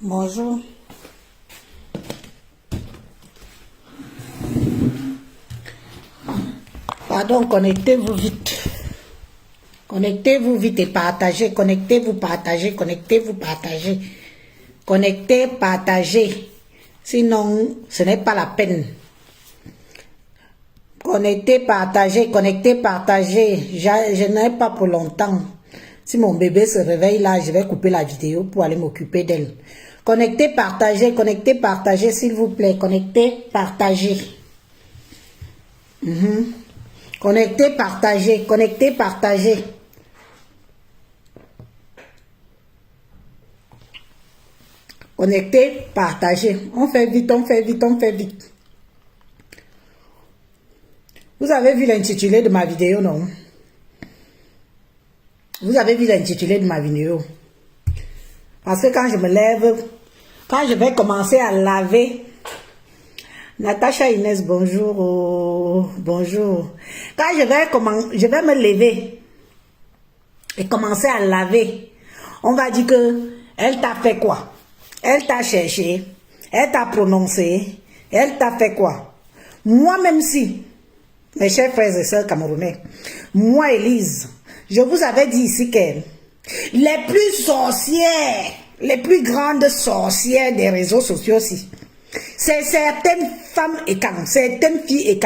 Bonjour. Pardon, connectez-vous vite. Connectez-vous vite et partagez. Connectez-vous, partagez. Connectez-vous, partagez. Connectez, partagez. Sinon, ce n'est pas la peine. Connectez, partagez. Connectez, partagez. Je n'ai pas pour longtemps. Si mon bébé se réveille là, je vais couper la vidéo pour aller m'occuper d'elle. Connectez, partagez, s'il vous plaît. Connectez, partagez. Connectez, partagez, connectez, partagez. Connectez, partagez. On fait vite, on fait vite, on fait vite. Vous avez vu l'intitulé de ma vidéo, non? Vous avez vu l'intitulé de ma vidéo? Parce que quand je me lève, quand je vais commencer à laver, Natacha Inès, bonjour, bonjour. Quand je vais me lever et commencer à laver, on va dire que elle t'a fait quoi? Elle t'a cherché, elle t'a prononcé, elle t'a fait quoi? Moi, même si, mes chers frères et sœurs camerounais, moi, Élise, je vous avais dit ici que les plus sorcières, les plus grandes sorcières des réseaux sociaux aussi, c'est certaines femmes et certaines filles et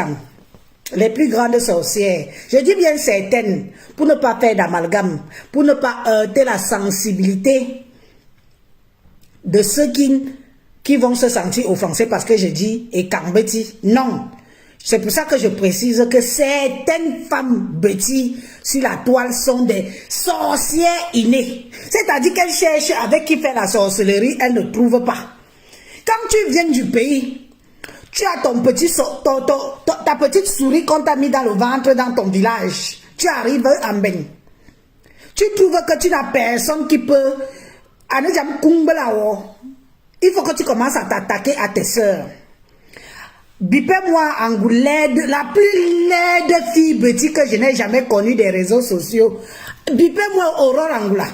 les plus grandes sorcières. Je dis bien certaines, pour ne pas faire d'amalgame, pour ne pas heurter la sensibilité de ceux qui vont se sentir offensés parce que je dis et Betty. Non. C'est pour ça que je précise que certaines femmes Betty sur la toile sont des sorcières innées. C'est-à-dire qu'elles cherchent avec qui faire la sorcellerie, elles ne trouvent pas. Quand tu viens du pays, tu as ton petit, ta petite souris qu'on t'a mis dans le ventre dans ton village. Tu arrives en bain. Tu trouves que tu n'as personne qui peut... Il faut que tu commences à t'attaquer à tes soeurs. Bipez-moi Angoulède, la plus laide fille Betty que je n'ai jamais connue des réseaux sociaux. Bipez-moi Aurore Angoula.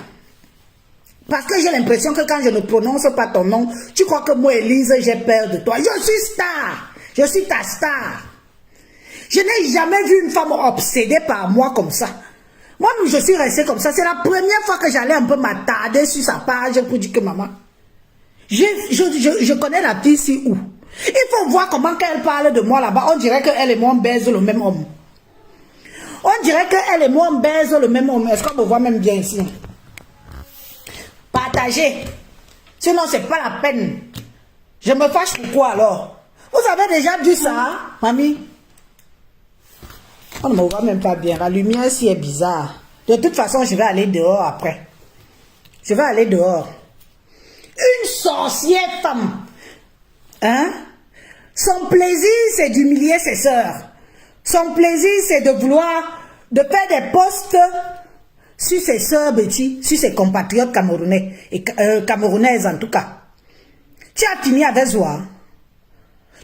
Parce que j'ai l'impression que quand je ne prononce pas ton nom, tu crois que moi, Élise, j'ai peur de toi. Je suis star. Je suis ta star. Je n'ai jamais vu une femme obsédée par moi comme ça. Moi, je suis restée comme ça. C'est la première fois que j'allais un peu m'attarder sur sa page pour dire que maman, je connais la fille ici où. Il faut voir comment elle parle de moi là-bas. On dirait qu'elle et moi, on baise le même homme. On dirait qu'elle et moi, on baise le même homme. Est-ce qu'on me voit même bien ici? Partagez. Sinon, c'est pas la peine. Je me fâche pourquoi alors? Vous avez déjà vu ça, mamie? On ne me voit même pas bien. La lumière ici est bizarre. De toute façon, je vais aller dehors après. Je vais aller dehors. Une sorcière femme. Hein? Son plaisir, c'est d'humilier ses sœurs. Son plaisir, c'est de vouloir de faire des posts sur ses sœurs Betty, sur ses compatriotes camerounais, et camerounaises en tout cas. Tu as fini avec Zoa.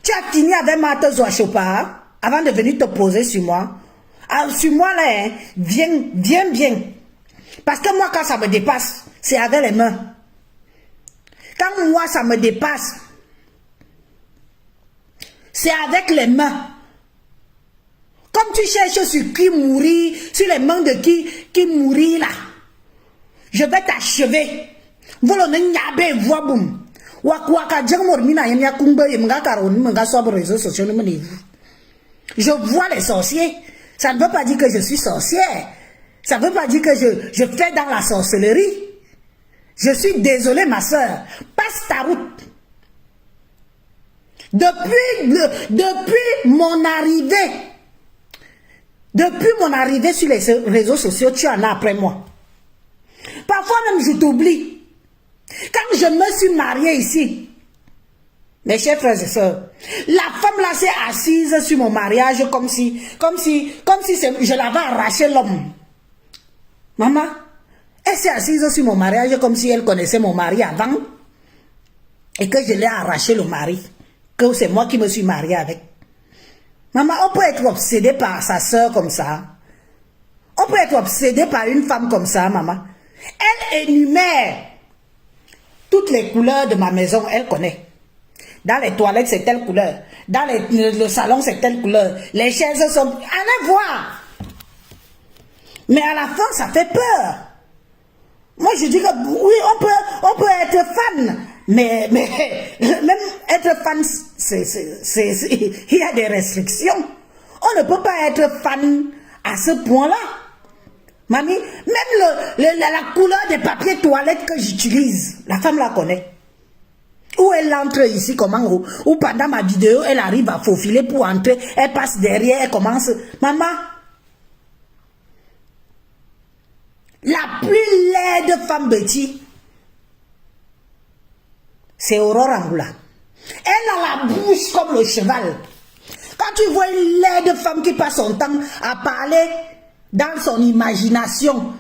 Tu as fini avec Marthe Zoa Chopard avant de venir te poser sur moi. Alors, sur moi là, hein, viens. Parce que moi, quand ça me dépasse, c'est avec les mains. Quand moi, ça me dépasse, c'est avec les mains. Comme tu cherches sur qui mourir, sur les mains de qui mourir là, je vais t'achever. Voilà, n'yabe voix boum. Je vois les sorciers. Ça ne veut pas dire que je suis sorcière. Ça ne veut pas dire que je fais dans la sorcellerie. Je suis désolée, ma soeur. Passe ta route. Depuis mon arrivée sur les réseaux sociaux, tu en as après moi. Parfois même, je t'oublie. Quand je me suis mariée ici, mes chers frères et sœurs, la femme là s'est assise sur mon mariage comme si je l'avais arraché l'homme. Maman, elle s'est assise sur mon mariage comme si elle connaissait mon mari avant et que je l'ai arraché le mari, que c'est moi qui me suis mariée avec. Maman, on peut être obsédé par sa soeur comme ça. On peut être obsédé par une femme comme ça, maman. Elle énumère Toutes les couleurs de ma maison, elle connaît. Dans les toilettes, c'est telle couleur. Dans le salon, c'est telle couleur. Les chaises sont... Allez voir. Mais à la fin, ça fait peur. Moi, je dis que oui, on peut être fan. Mais même être fan, il y a des restrictions. On ne peut pas être fan à ce point-là. Mamie, même la couleur des papiers toilettes que j'utilise, la femme la connaît. Ou elle entre ici, comment, ou pendant ma vidéo, elle arrive à faufiler pour entrer, elle passe derrière, elle commence. Maman, la plus laide femme Betty, c'est Aurore Angoula. Elle a la bouche comme le cheval. Quand tu vois une laide femme qui passe son temps à parler dans son imagination,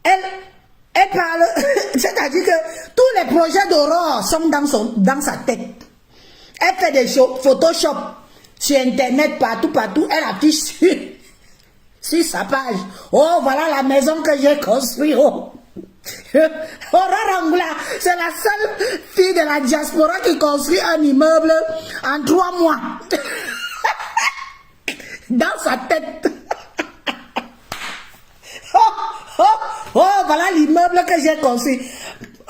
elle parle, c'est-à-dire que tous les projets d'Aurore sont dans sa tête. Elle fait des Photoshop sur Internet, partout, elle affiche sur sa page. Oh, voilà la maison que j'ai construite. Oh. Aurore Angoula, c'est la seule fille de la diaspora qui construit un immeuble en 3 mois. Dans sa tête. Oh, voilà l'immeuble que j'ai construit.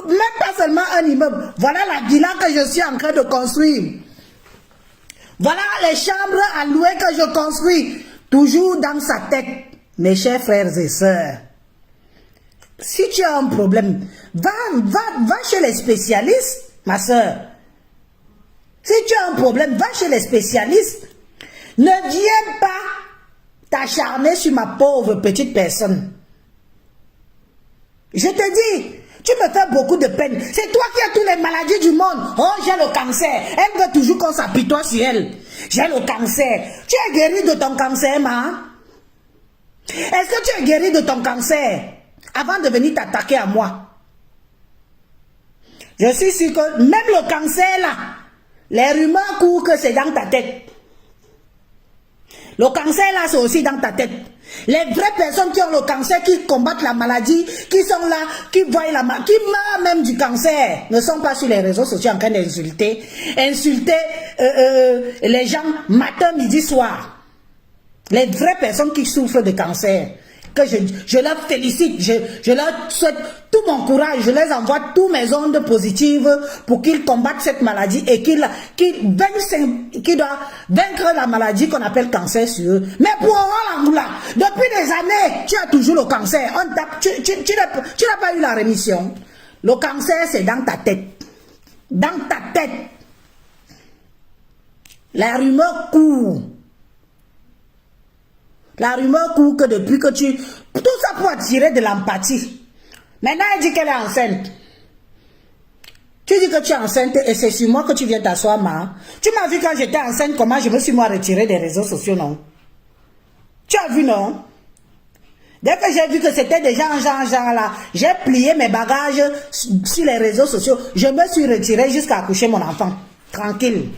Même pas seulement un immeuble. Voilà la villa que je suis en train de construire. Voilà les chambres à louer que je construis. Toujours dans sa tête. Mes chers frères et sœurs. Si tu as un problème, va chez les spécialistes, ma soeur. Si tu as un problème, va chez les spécialistes. Ne viens pas t'acharner sur ma pauvre petite personne. Je te dis, tu me fais beaucoup de peine. C'est toi qui as toutes les maladies du monde. Oh, j'ai le cancer. Elle veut toujours qu'on s'apitoie sur elle. J'ai le cancer. Tu es guéri de ton cancer, ma? Est-ce que tu es guéri de ton cancer avant de venir t'attaquer à moi? Je suis sûr que même le cancer là, les rumeurs courent que c'est dans ta tête. Le cancer là, c'est aussi dans ta tête. Les vraies personnes qui ont le cancer, qui combattent la maladie, qui sont là, qui voient la maladie, qui meurent même du cancer, ne sont pas sur les réseaux sociaux en train d'insulter. Insulter les gens matin, midi, soir. Les vraies personnes qui souffrent de cancer, que je leur félicite, je leur souhaite tout mon courage, je les envoie tous mes ondes positives pour qu'ils combattent cette maladie et qu'ils doivent vaincre la maladie qu'on appelle cancer sur eux. Mais pour Aurore Angoula, depuis des années, tu as toujours le cancer. Tu n'as pas eu la rémission. Le cancer, c'est dans ta tête. Dans ta tête. La rumeur court. La rumeur court que depuis que tu... Tout ça pour attirer de l'empathie. Maintenant, elle dit qu'elle est enceinte. Tu dis que tu es enceinte et c'est sur moi que tu viens t'asseoir, ma. Tu m'as vu quand j'étais enceinte, comment je me suis moi retirée des réseaux sociaux, non? Tu as vu, non? Dès que j'ai vu que c'était des gens là, j'ai plié mes bagages sur les réseaux sociaux. Je me suis retirée jusqu'à accoucher mon enfant. Tranquille.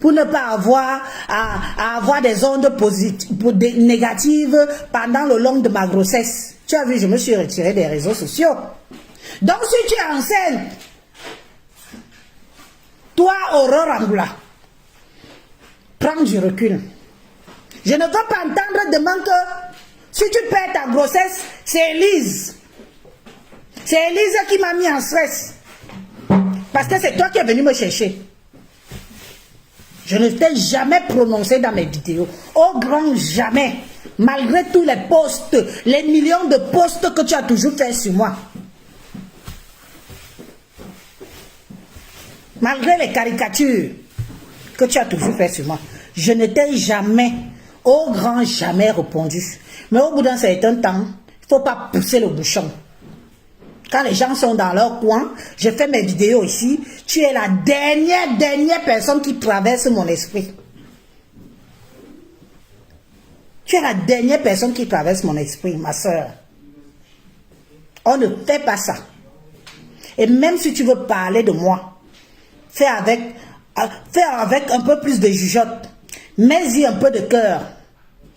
Pour ne pas avoir à avoir des ondes positives, négatives pendant le long de ma grossesse. Tu as vu, je me suis retirée des réseaux sociaux. Donc si tu es enceinte, toi, Aurore Angoula, prends du recul. Je ne veux pas entendre demain que si tu perds ta grossesse, c'est Elise. C'est Elise qui m'a mis en stress. Parce que c'est toi qui es venu me chercher. Je ne t'ai jamais prononcé dans mes vidéos. Au grand jamais. Malgré tous les posts, les millions de posts que tu as toujours fait sur moi. Malgré les caricatures que tu as toujours fait sur moi. Je ne t'ai jamais, au grand jamais répondu. Mais au bout d'un certain temps, il ne faut pas pousser le bouchon. Quand les gens sont dans leur coin, je fais mes vidéos ici, tu es la dernière personne qui traverse mon esprit. Tu es la dernière personne qui traverse mon esprit, ma soeur. On ne fait pas ça. Et même si tu veux parler de moi, fais avec un peu plus de jugeote. Mets-y un peu de cœur.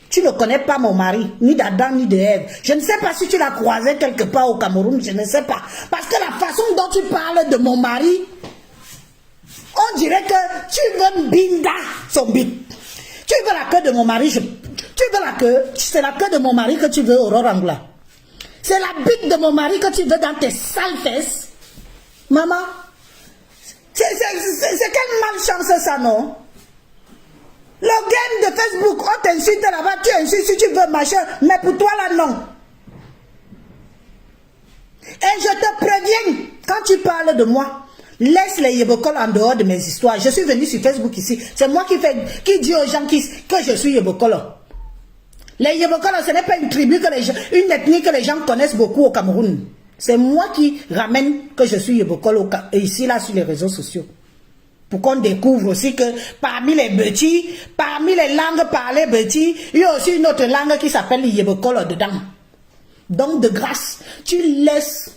Tu ne connais pas mon mari, ni d'Adam, ni de Ève. Je ne sais pas si tu l'as croisé quelque part au Cameroun, je ne sais pas. Parce que la façon dont tu parles de mon mari, on dirait que tu veux binda son bit. Tu veux la queue de mon mari, tu veux la queue, c'est la queue de mon mari que tu veux, Aurore Angula. C'est la bite de mon mari que tu veux dans tes sales fesses. Maman, c'est quelle malchance ça, non? Le game de Facebook, on t'insulte là-bas, tu insultes si tu veux, machin, mais pour toi là, non. Et je te préviens, quand tu parles de moi, laisse les Yébokol en dehors de mes histoires. Je suis venu sur Facebook ici, c'est moi qui dis aux gens que je suis Yébokol. Les Yébokol, ce n'est pas une tribu, une ethnie que les gens connaissent beaucoup au Cameroun. C'est moi qui ramène que je suis Yébokol ici, là, sur les réseaux sociaux. Pour qu'on découvre aussi que parmi les Bétis, parmi les langues parlées Bétis, il y a aussi une autre langue qui s'appelle Yébokol dedans. Donc de grâce, tu laisses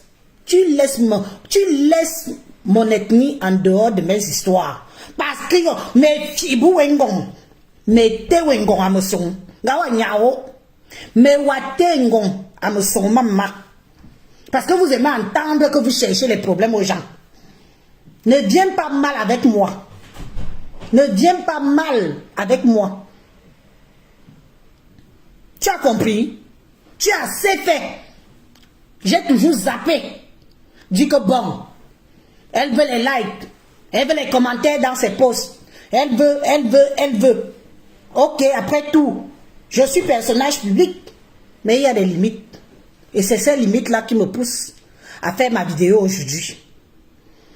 mon ethnie en dehors de mes histoires. Parce que mes fibou wengon, mes te wengon ameson, gawa nyao, mes watengon ameson mama. Parce que vous aimez entendre que vous cherchez les problèmes aux gens. Ne viens pas mal avec moi. Ne viens pas mal avec moi. Tu as compris? Tu as assez fait. J'ai toujours zappé. Dis que bon, elle veut les likes, elle veut les commentaires dans ses posts. Elle veut. Ok, après tout, je suis personnage public, mais il y a des limites. Et c'est ces limites-là qui me poussent à faire ma vidéo aujourd'hui.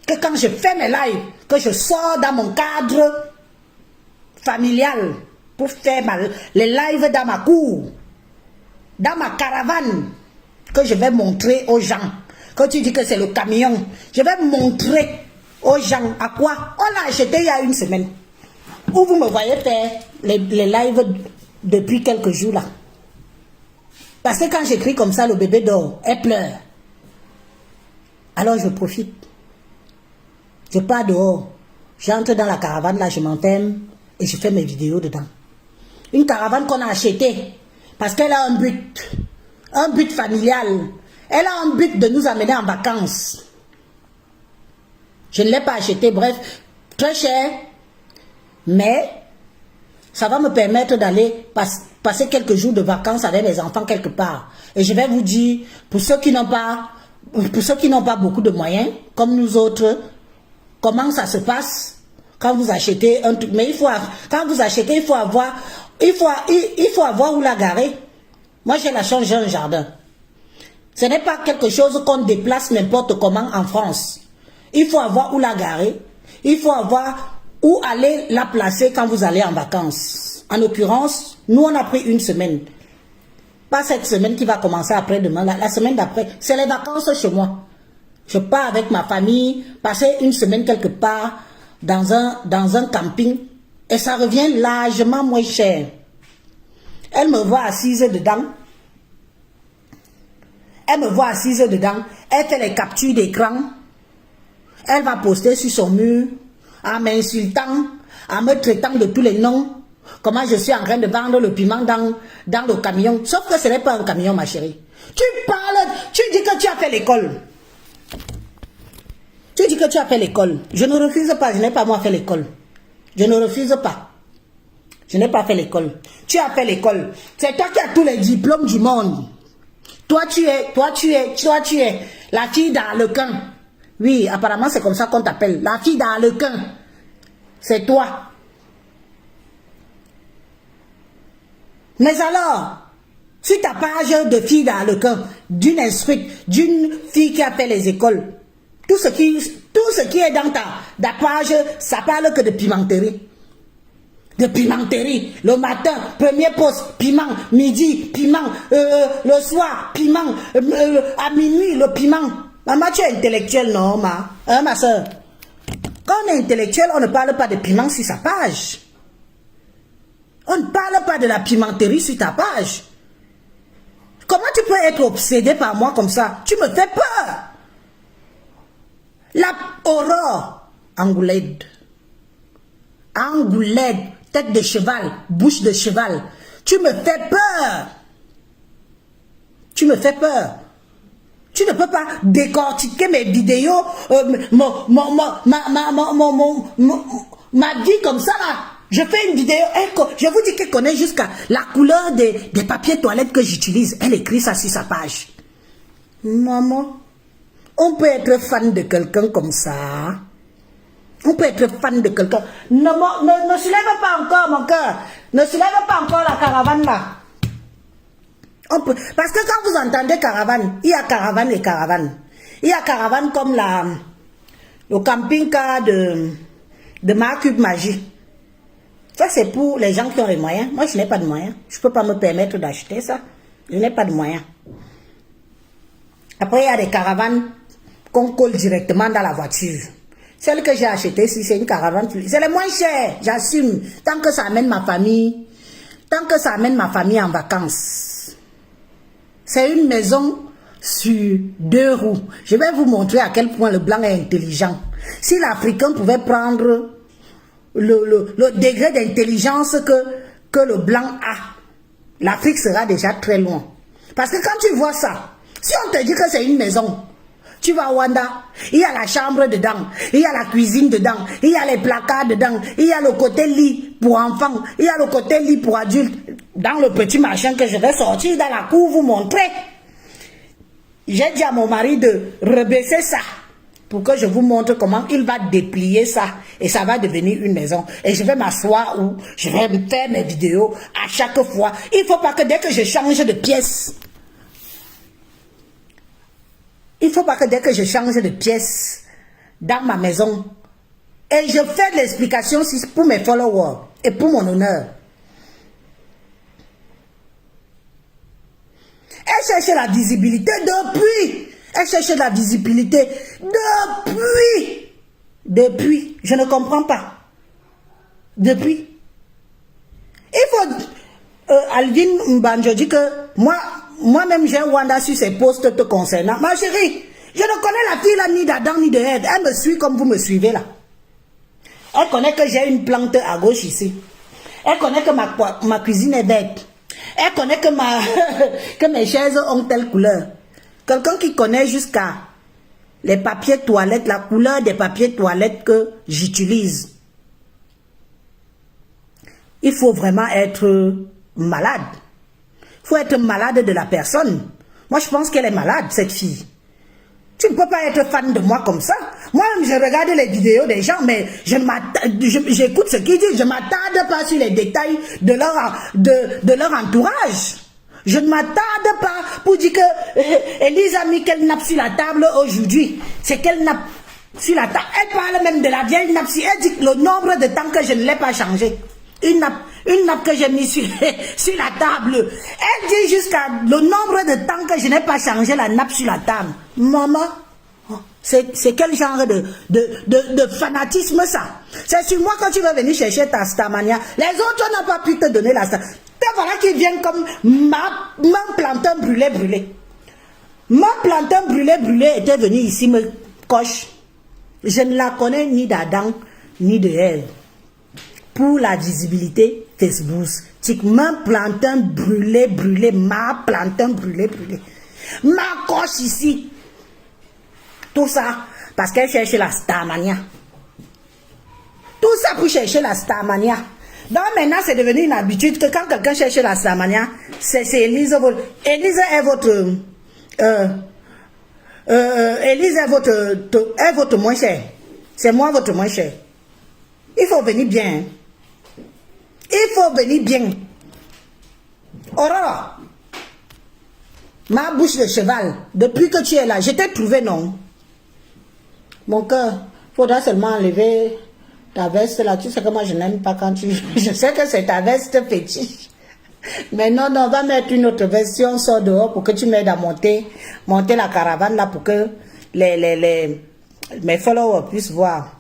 Que quand je fais mes lives, que je sors dans mon cadre familial pour faire les lives dans ma cour, dans ma caravane, que je vais montrer aux gens. Quand tu dis que c'est le camion, je vais montrer aux gens à quoi on l'a acheté il y a une semaine. Où vous me voyez faire les lives depuis quelques jours là. Parce que quand j'écris comme ça, le bébé dort, elle pleure. Alors je profite. Je pars dehors, j'entre dans la caravane, là je m'enferme et je fais mes vidéos dedans. Une caravane qu'on a achetée parce qu'elle a un but familial. Elle a un but de nous amener en vacances. Je ne l'ai pas achetée, bref, très cher, mais ça va me permettre d'aller passer quelques jours de vacances avec mes enfants quelque part. Et je vais vous dire, pour ceux qui n'ont pas beaucoup de moyens, comme nous autres, comment ça se passe quand vous achetez un truc. Mais quand vous achetez, il faut avoir où la garer. Moi, j'ai la chance, j'ai un jardin. Ce n'est pas quelque chose qu'on déplace n'importe comment en France. Il faut avoir où la garer. Il faut avoir où aller la placer quand vous allez en vacances. En l'occurrence, nous, on a pris une semaine. Pas cette semaine qui va commencer après-demain. La semaine d'après, c'est les vacances chez moi. Je pars avec ma famille, passer une semaine quelque part dans un camping et ça revient largement moins cher. Elle me voit assise dedans. Elle fait les captures d'écran. Elle va poster sur son mur en m'insultant, en me traitant de tous les noms. Comment je suis en train de vendre le piment dans le camion. Sauf que ce n'est pas un camion, ma chérie. Tu dis que tu as fait l'école. Tu dis que tu as fait l'école. Je ne refuse pas, je n'ai pas moi fait l'école. Je ne refuse pas. Je n'ai pas fait l'école. Tu as fait l'école. C'est toi qui as tous les diplômes du monde. Toi tu es la fille d'Arlequin. Oui, apparemment c'est comme ça qu'on t'appelle. La fille d'Arlequin. C'est toi. Mais alors, sur ta page de fille d'Arlequin, d'une instruite, d'une fille qui a fait les écoles, tout ce qui est dans ta page, ça parle que de pimenterie. De pimenterie. Le matin, premier poste, piment. Midi, piment. Le soir, piment. À minuit, le piment. Maman, tu es intellectuelle, non, ma soeur? Quand on est intellectuel, on ne parle pas de piment sur sa page. On ne parle pas de la pimenterie sur ta page. Comment tu peux être obsédé par moi comme ça? Tu me fais peur. La Aurore Angoulède. Angoulède, tête de cheval, bouche de cheval. Tu me fais peur. Tu me fais peur. Tu ne peux pas décortiquer mes vidéos, ma vie comme ça là. Je fais une vidéo, je vous dis qu'elle connaît jusqu'à la couleur des papiers toilettes que j'utilise. Elle écrit ça sur sa page. Maman, on peut être fan de quelqu'un comme ça. On peut être fan de quelqu'un. Ne soulève pas encore mon cœur. Ne soulève pas encore la caravane là. Parce que quand vous entendez caravane, il y a caravane et caravane. Il y a caravane comme le camping-car de Marcube Magie. Ça, c'est pour les gens qui ont les moyens. Moi, je n'ai pas de moyens. Je ne peux pas me permettre d'acheter ça. Je n'ai pas de moyens. Après, il y a des caravanes qu'on colle directement dans la voiture. Celle que j'ai achetée, si c'est une caravane, c'est le moins cher, j'assume. Tant que ça amène ma famille, en vacances. C'est une maison sur 2 roues. Je vais vous montrer à quel point le blanc est intelligent. Si l'Africain pouvait prendre le degré d'intelligence que le blanc a, l'Afrique sera déjà très loin. Parce que quand tu vois ça, si on te dit que c'est une maison, tu vas à Wanda, il y a la chambre dedans, il y a la cuisine dedans, il y a les placards dedans, il y a le côté lit pour enfants, il y a le côté lit pour adultes. Dans le petit machin que je vais sortir dans la cour vous montrer. J'ai dit à mon mari de rebaisser ça pour que je vous montre comment il va déplier ça et ça va devenir une maison. Et je vais m'asseoir où je vais faire mes vidéos à chaque fois. Il ne faut pas que dès que je change de pièce, dans ma maison, et je fais de l'explication pour mes followers et pour mon honneur. Elle cherche la visibilité depuis. Elle cherche la visibilité depuis. Je ne comprends pas. Depuis. Il faut... Alvin Mbanjo dit que moi-même j'ai Wanda sur ses posts te concernant. Ma chérie, je ne connais la fille là ni d'Adam ni de Ève. Elle me suit comme vous me suivez là. Elle connaît que j'ai une plante à gauche ici. Elle connaît que ma cuisine est verte. Elle connaît que mes chaises ont telle couleur. Quelqu'un qui connaît jusqu'à les papiers toilettes, la couleur des papiers toilettes que j'utilise. Il faut vraiment être malade. Il faut être malade de la personne. Moi, je pense qu'elle est malade, cette fille. Tu ne peux pas être fan de moi comme ça. Moi-même, je regarde les vidéos des gens, mais j'écoute ce qu'ils disent. Je ne m'attarde pas sur les détails de leur entourage. Je ne m'attarde pas pour dire que Elise a mis quelle nappe sur la table aujourd'hui. C'est quelle nappe sur la table. Elle parle même de la vieille nappe. Elle dit le nombre de temps que je ne l'ai pas changé. Une nappe que j'ai mis sur la table. Elle dit jusqu'à le nombre de temps que je n'ai pas changé la nappe sur la table. Maman, c'est quel genre de fanatisme ça? C'est sur moi que tu vas venir chercher ta Starmania. Les autres n'ont pas pu te donner la Star. Et voilà qui viennent comme mon plantain brûlé. Mon plantain brûlé était venu ici me coche. Je ne la connais ni d'Adam ni de Ève. Pour la visibilité Facebook, ma plantain brûlé, ma plantain brûlé. Ma coche ici. Tout ça parce qu'elle cherche la Starmania. Tout ça pour chercher la Starmania. Donc maintenant c'est devenu une habitude que quand quelqu'un cherche la Starmania, c'est Elise. Elise est votre... Elise est votre moins cher. C'est moi votre moins cher. Il faut venir bien. Hein. Il faut venir bien. Aurora, ma bouche de cheval, depuis que tu es là, je t'ai trouvé, non? Mon cœur, faudra seulement enlever ta veste là. Tu sais que moi je n'aime pas quand tu... Je sais que c'est ta veste fétiche. Mais non, on va mettre une autre version, sort dehors pour que tu m'aides à monter la caravane là pour que mes followers puissent voir.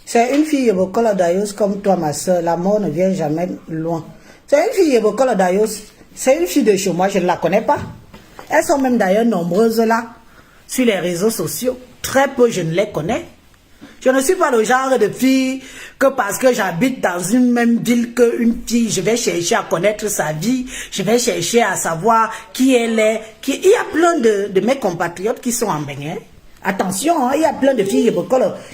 C'est une fille Yebokola Dayos comme toi, ma soeur. La mort ne vient jamais loin. C'est une fille Yebokola Dayos. C'est une fille de chez moi, je ne la connais pas. Elles sont même d'ailleurs nombreuses là, sur les réseaux sociaux. Très peu, je ne les connais. Je ne suis pas le genre de fille que parce que j'habite dans une même ville qu'une fille, je vais chercher à connaître sa vie, je vais chercher à savoir qui elle est. Il y a plein de mes compatriotes qui sont en Bénin. Attention, hein, il y a plein de filles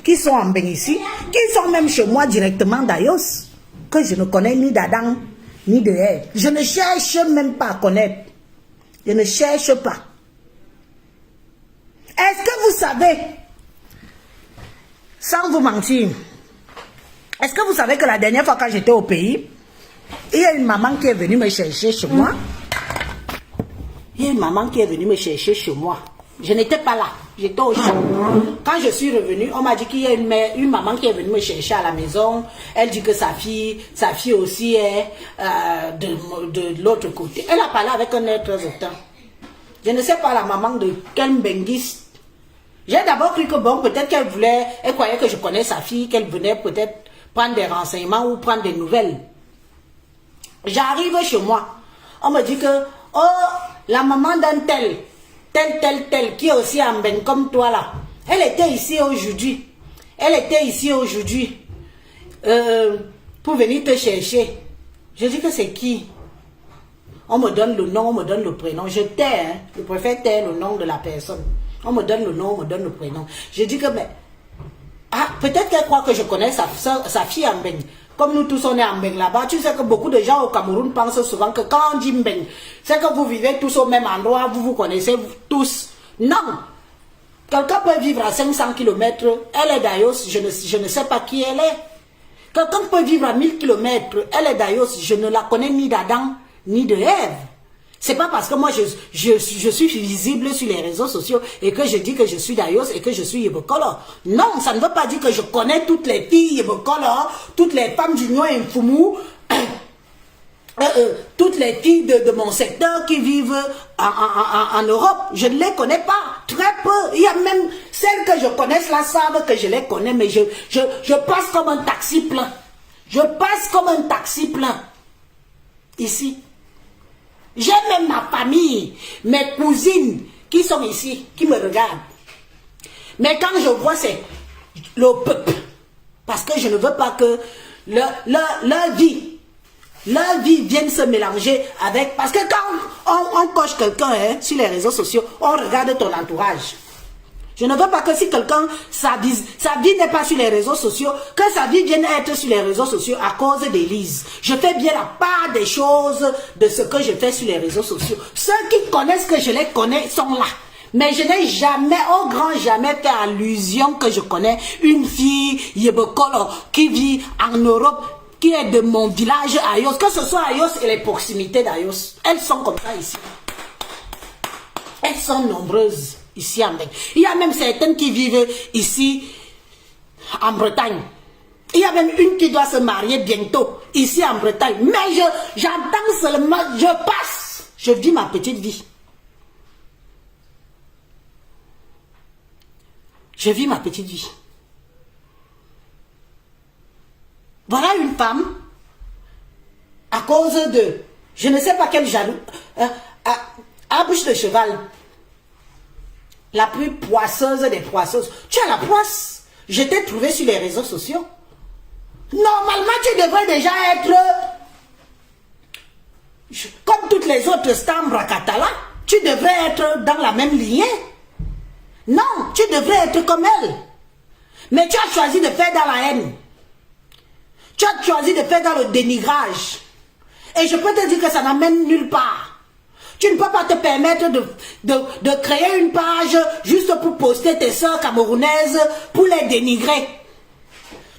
qui sont en Bénin ici, qui sont même chez moi directement d'Ayos, que je ne connais ni d'Adam, ni de Ève. Je ne cherche même pas à connaître. Je ne cherche pas. Est-ce que vous savez, sans vous mentir, est-ce que vous savez que la dernière fois quand j'étais au pays, il y a une maman qui est venue me chercher chez moi. Il y a une maman qui est venue me chercher chez moi. Je n'étais pas là, j'étais au champ. Quand je suis revenue, on m'a dit qu'il y a une maman qui est venue me chercher à la maison. Elle dit que sa fille aussi est de l'autre côté. Elle a parlé avec un être autant. Je ne sais pas la maman de quel benguiste. J'ai d'abord cru que bon, peut-être elle croyait que je connais sa fille, qu'elle venait peut-être prendre des renseignements ou prendre des nouvelles. J'arrive chez moi. On me dit que, oh, la maman d'un tel, qui est aussi en ben comme toi là. Elle était ici aujourd'hui. Pour venir te chercher. Je dis que c'est qui? On me donne le nom, on me donne le prénom. Je tais, hein. Je préfère taire le nom de la personne. On me donne le nom, on me donne le prénom. Je dis que, mais, ah, peut-être qu'elle croit que je connais sa fille en Mbeng. Comme nous tous on est en Mbeng là-bas, tu sais que beaucoup de gens au Cameroun pensent souvent que quand on dit Mbeng, c'est que vous vivez tous au même endroit, vous vous connaissez tous. Non! Quelqu'un peut vivre à 500 km, elle est d'Ayos, je ne sais pas qui elle est. Quelqu'un peut vivre à 1000 km, elle est d'Ayos, je ne la connais ni d'Adam, ni de Ève. C'est pas parce que moi je suis visible sur les réseaux sociaux et que je dis que je suis d'Ayos et que je suis Yebokolo. Non, ça ne veut pas dire que je connais toutes les filles Yebokolo, toutes les femmes du Nord et Mfumu, toutes les filles de mon secteur qui vivent en Europe. Je ne les connais pas, très peu. Il y a même celles que je connais, là savent que je les connais, mais je passe comme un taxi plein. Je passe comme un taxi plein. Ici. J'ai même ma famille, mes cousines qui sont ici, qui me regardent. Mais quand je vois, c'est le peuple. Parce que je ne veux pas que leur vie vienne se mélanger avec... Parce que quand on coche quelqu'un sur les réseaux sociaux, on regarde ton entourage. Je ne veux pas que si quelqu'un, sa vie n'est pas sur les réseaux sociaux, que sa vie vienne être sur les réseaux sociaux à cause d'Élise. Je fais bien la part des choses de ce que je fais sur les réseaux sociaux. Ceux qui connaissent que je les connais sont là. Mais je n'ai jamais, au grand jamais, fait allusion que je connais une fille Yebokolo qui vit en Europe, qui est de mon village Ayos, que ce soit Ayos et les proximités d'Ayos. Elles sont comme ça ici. Elles sont nombreuses. Ici en Bretagne. Il y a même certaines qui vivent ici en Bretagne. Il y a même une qui doit se marier bientôt ici en Bretagne. Mais j'entends seulement, je passe. Je vis ma petite vie. Je vis ma petite vie. Voilà une femme à cause de, je ne sais pas quel jaloux, à bouche de cheval. La plus poisseuse des poisseuses. Tu as la poisse. Je t'ai trouvé sur les réseaux sociaux. Normalement, tu devrais déjà être... Comme toutes les autres stars Bracatala, tu devrais être dans la même lignée. Non, tu devrais être comme elle. Mais tu as choisi de faire dans la haine. Tu as choisi de faire dans le dénigrage. Et je peux te dire que ça n'amène nulle part. Tu ne peux pas te permettre de créer une page juste pour poster tes soeurs camerounaises, pour les dénigrer.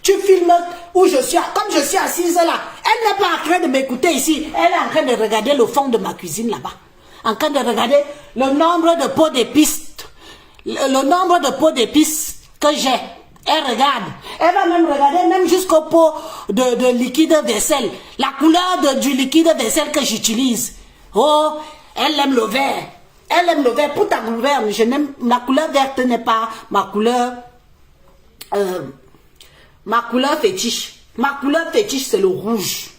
Tu filmes où je suis, comme je suis assise là. Elle n'est pas en train de m'écouter ici. Elle est en train de regarder le fond de ma cuisine là-bas. En train de regarder le nombre de pots d'épices. Le nombre de pots d'épices que j'ai. Elle regarde. Elle va même regarder même jusqu'au pot de liquide vaisselle. La couleur du liquide vaisselle que j'utilise. Oh, elle aime le vert. Elle aime le vert. Pour ta gouverne, je n'aime... La couleur verte n'est pas ma couleur fétiche. Ma couleur fétiche, c'est le rouge.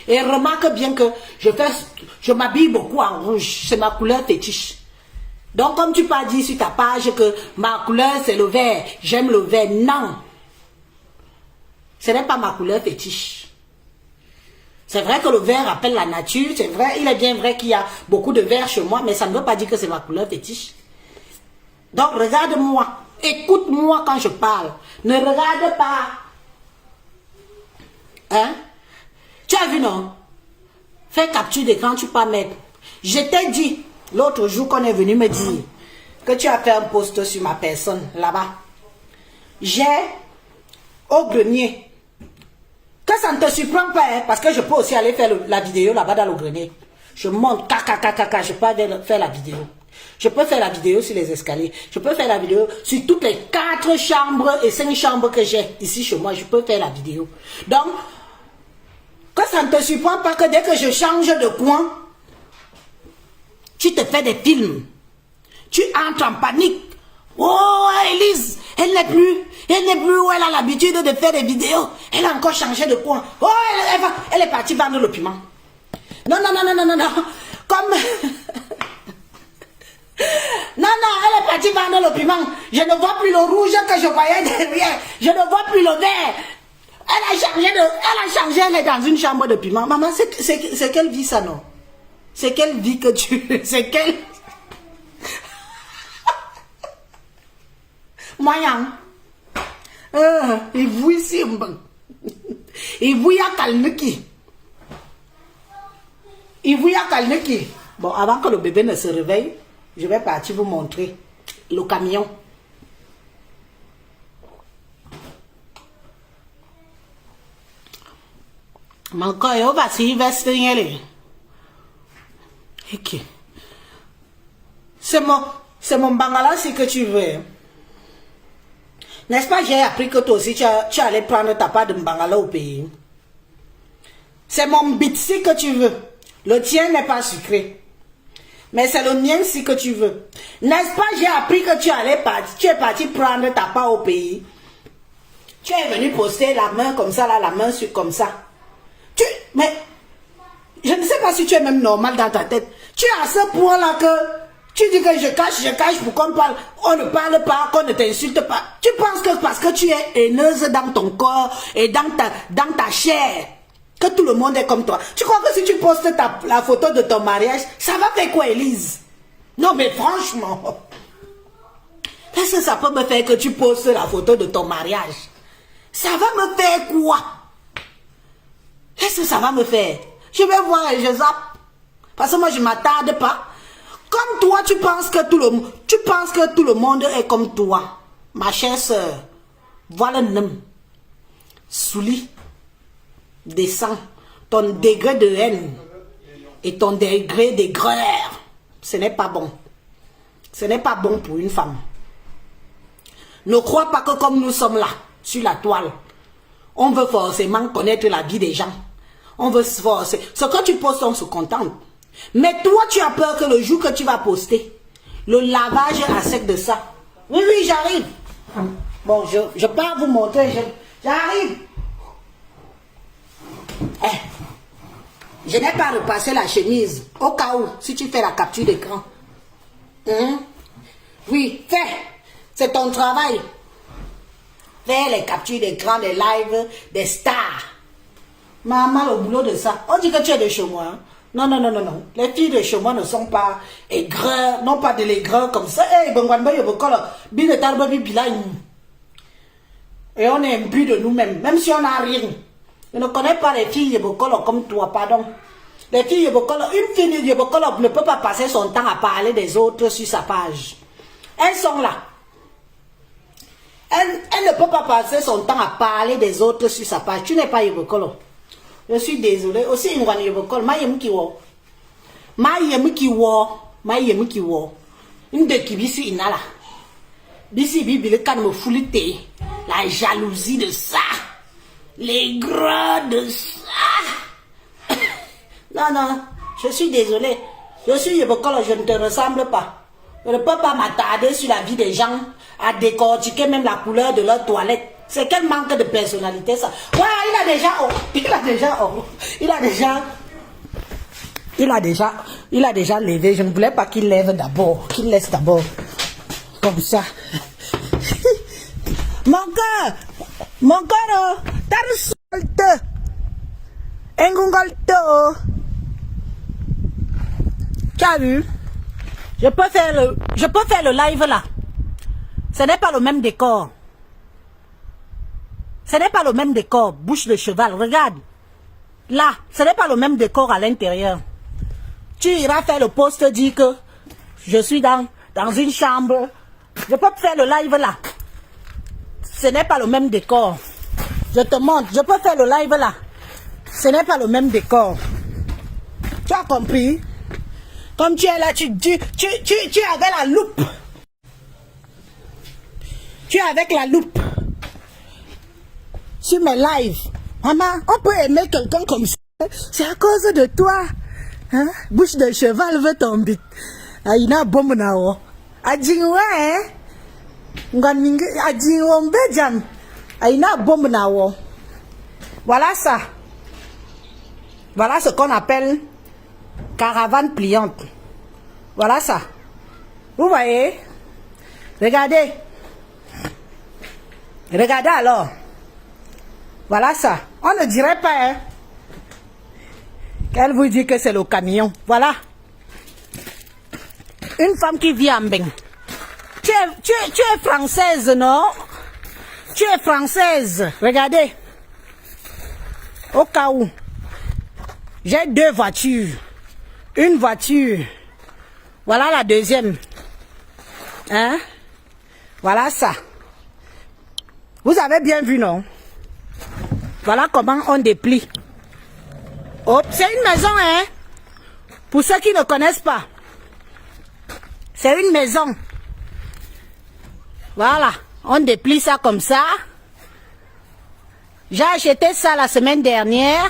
Et remarque bien que je m'habille beaucoup en rouge. C'est ma couleur fétiche. Donc, comme tu peux dire sur ta page que ma couleur, c'est le vert, j'aime le vert. Non. Ce n'est pas ma couleur fétiche. C'est vrai que le vert rappelle la nature. C'est vrai, il est bien vrai qu'il y a beaucoup de vert chez moi, mais ça ne veut pas dire que c'est ma couleur fétiche. Donc, regarde-moi. Écoute-moi quand je parle. Ne regarde pas. Hein? Tu as vu, non? Fais capture d'écran, tu peux mettre. Je t'ai dit, l'autre jour qu'on est venu me dire que tu as fait un post sur ma personne, là-bas. J'ai, au grenier, que ça ne te surprend pas, hein, parce que je peux aussi aller faire la vidéo là-bas dans le grenier. Je monte, je peux aller faire la vidéo. Je peux faire la vidéo sur les escaliers. Je peux faire la vidéo sur toutes les 4 chambres et 5 chambres que j'ai ici chez moi. Je peux faire la vidéo. Donc, que ça ne te surprend pas que dès que je change de coin, tu te fais des films. Tu entres en panique. Oh, Elise, elle n'est plus où elle a l'habitude de faire des vidéos. Elle a encore changé de coin. Oh, elle est partie vendre le piment. Non. Comme... Non, elle est partie vendre le piment. Je ne vois plus le rouge que je voyais derrière. Je ne vois plus le vert. Elle a changé, elle est dans une chambre de piment. Maman, c'est quelle vie ça, non? C'est quelle vie que tu... C'est quelle... Moyen. Il vous ici. Il vous y a calneki. Il vous y a calneki. Bon, avant que le bébé ne se réveille, je vais partir vous montrer le camion. Mon corps, va s'y investir. Ok. C'est mon bangala si que tu veux. N'est-ce pas, j'ai appris que toi aussi tu allais prendre ta part de bangala au pays. C'est mon bitsi que tu veux. Le tien n'est pas sucré. Mais c'est le mien si que tu veux. N'est-ce pas, j'ai appris que tu es parti prendre ta part au pays. Tu es venu poster la main comme ça, là, la main sur comme ça. Mais, je ne sais pas si tu es même normal dans ta tête. Tu es à ce point-là que tu dis que je cache pour qu'on parle. On ne parle pas, qu'on ne t'insulte pas. Tu penses que parce que tu es haineuse dans ton corps et dans ta chair, que tout le monde est comme toi. Tu crois que si tu postes la photo de ton mariage, ça va faire quoi, Elise? Non, mais franchement, qu'est-ce que ça peut me faire que tu postes la photo de ton mariage? Ça va me faire quoi? Qu'est-ce que ça va me faire? Je vais voir et je zappe. Parce que moi, je ne m'attarde pas. Comme toi, tu penses que tout le monde est comme toi. Ma chère soeur, voilà le nom. Souli. Descends ton degré de haine et ton degré d'aigreur. Ce n'est pas bon. Ce n'est pas bon pour une femme. Ne crois pas que comme nous sommes là, sur la toile, on veut forcément connaître la vie des gens. On veut se forcer. Ce que tu postes, on se contente. Mais toi, tu as peur que le jour que tu vas poster, le lavage à sec de ça. Oui, j'arrive. Bon, je peux vous montrer. J'arrive. Je n'ai pas repassé la chemise. Au cas où, si tu fais la capture d'écran. Oui, fais. C'est ton travail. Fais les captures d'écran, des lives, des stars. Maman, le boulot de ça. On dit que tu es de chez moi. Hein? Non. Les filles de chez moi ne sont pas aigreurs, non pas de l'aigreur comme ça. Et on est imbu de nous-mêmes, même si on n'a rien. Je ne connais pas les filles Yebokolo comme toi, pardon. Les filles Yebokolo, une fille Yebokolo ne peut pas passer son temps à parler des autres sur sa page. Elles sont là. Elle ne peut pas passer son temps à parler des autres sur sa page. Tu n'es pas Yebokolo. Je suis désolé. Aussi, une fois Yebokolo, une de qui bisi inala. Bisi bibi le can me fouliter. La jalousie de ça. Les gras de ça. Non, je suis désolé. Je suis Yebokolo, je ne te ressemble pas. Je ne peux pas m'attarder sur la vie des gens, à décortiquer même la couleur de leur toilette. C'est quel manque de personnalité ça. Ouais, il a déjà... Il a déjà levé. Je ne voulais pas qu'il lève d'abord. Qu'il laisse d'abord. Comme ça. Mon cœur, t'as reçu. Engungolto. Tu as vu? Je peux faire le live là. Ce n'est pas le même décor. Ce n'est pas le même décor. Bouche de cheval. Regarde. Là, ce n'est pas le même décor à l'intérieur. Tu iras faire le post, dire que je suis dans une chambre. Je peux faire le live là. Ce n'est pas le même décor. Je te montre. Je peux faire le live là. Ce n'est pas le même décor. Tu as compris? Comme tu es là, tu es avec la loupe. Tu es avec la loupe. Sur mes lives. Maman, on peut aimer quelqu'un comme ça. C'est à cause de toi. Hein? Bouche de cheval veut tomber. Aïna bombe nao. Adjingwa, hein? Adjingwa mbejam. Aïna bombe nao. Voilà ça. Voilà ce qu'on appelle caravane pliante. Voilà ça. Vous voyez? Regardez. Regardez alors. Voilà ça. On ne dirait pas, hein, qu'elle vous dit que c'est le camion. Voilà. Une femme qui vit en Beng. Tu es française, non? Tu es française. Regardez. Au cas où. J'ai 2 voitures. Une voiture. Voilà la deuxième. Hein? Voilà ça. Vous avez bien vu, non? Voilà comment on déplie. Oh, c'est une maison, hein? Pour ceux qui ne connaissent pas. C'est une maison. Voilà. On déplie ça comme ça. J'ai acheté ça la semaine dernière.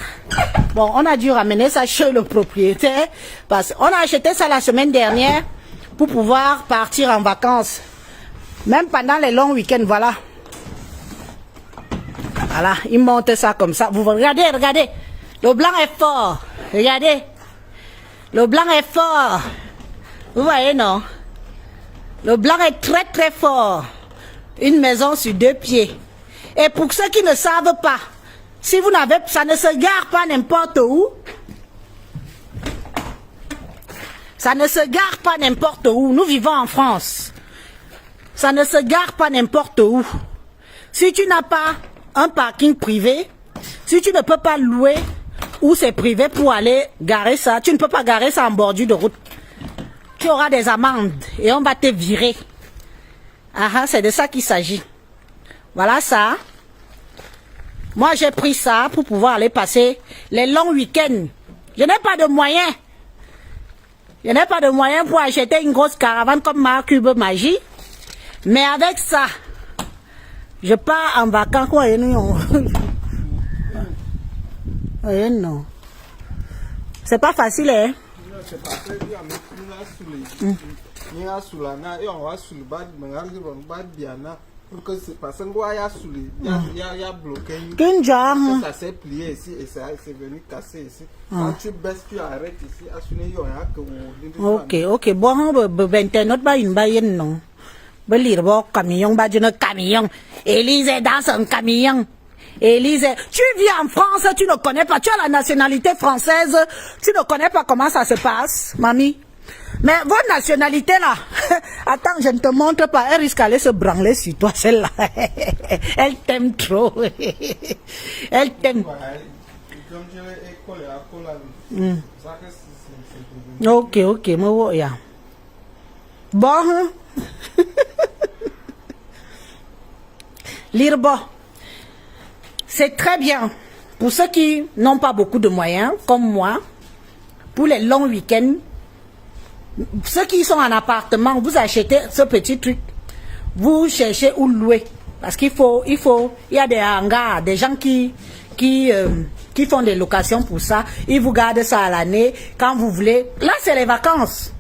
Bon, on a dû ramener ça chez le propriétaire. Parce qu'on a acheté ça la semaine dernière pour pouvoir partir en vacances. Même pendant les longs week-ends, voilà. Voilà, il monte ça comme ça. Vous regardez, regardez. Le blanc est fort. Regardez. Le blanc est fort. Vous voyez, non? Le blanc est très, très fort. Une maison sur 2 pieds. Et pour ceux qui ne savent pas, si vous n'avez, ça ne se gare pas n'importe où. Ça ne se gare pas n'importe où. Nous vivons en France. Ça ne se gare pas n'importe où. Si tu n'as pas un parking privé, si tu ne peux pas louer où c'est privé pour aller garer ça, tu ne peux pas garer ça en bordure de route. Tu auras des amendes et on va te virer. Ah, c'est de ça qu'il s'agit. Voilà ça. Moi, j'ai pris ça pour pouvoir aller passer les longs week-ends. Je n'ai pas de moyens. Je n'ai pas de moyens pour acheter une grosse caravane comme ma Cube Magie. Mais avec ça, je pars en vacances. Non. C'est pas facile, hein? Qu'une jambe. Ça s'est plié ici et ça c'est venu casser ici. Quand tu baisses, tu arrêtes ici. Ok. Bon, internet ba une bayen non. Belir bo camion ba d'une camion. Élise est dans un camion. Élise, tu vis en France, tu ne connais pas. Tu as la nationalité française. Tu ne connais pas comment ça se passe, mamie. Mais votre nationalité là, attends, je ne te montre pas, elle risque d'aller se branler sur toi, celle-là. Elle t'aime trop. Elle t'aime. Ok, moi, yeah. Bon. Lire bon. C'est très bien. Pour ceux qui n'ont pas beaucoup de moyens, comme moi, pour les longs week-ends, ceux qui sont en appartement, vous achetez ce petit truc, vous cherchez où louer. Parce qu'il y a des hangars, des gens qui font des locations pour ça. Ils vous gardent ça à l'année, quand vous voulez. Là, c'est les vacances.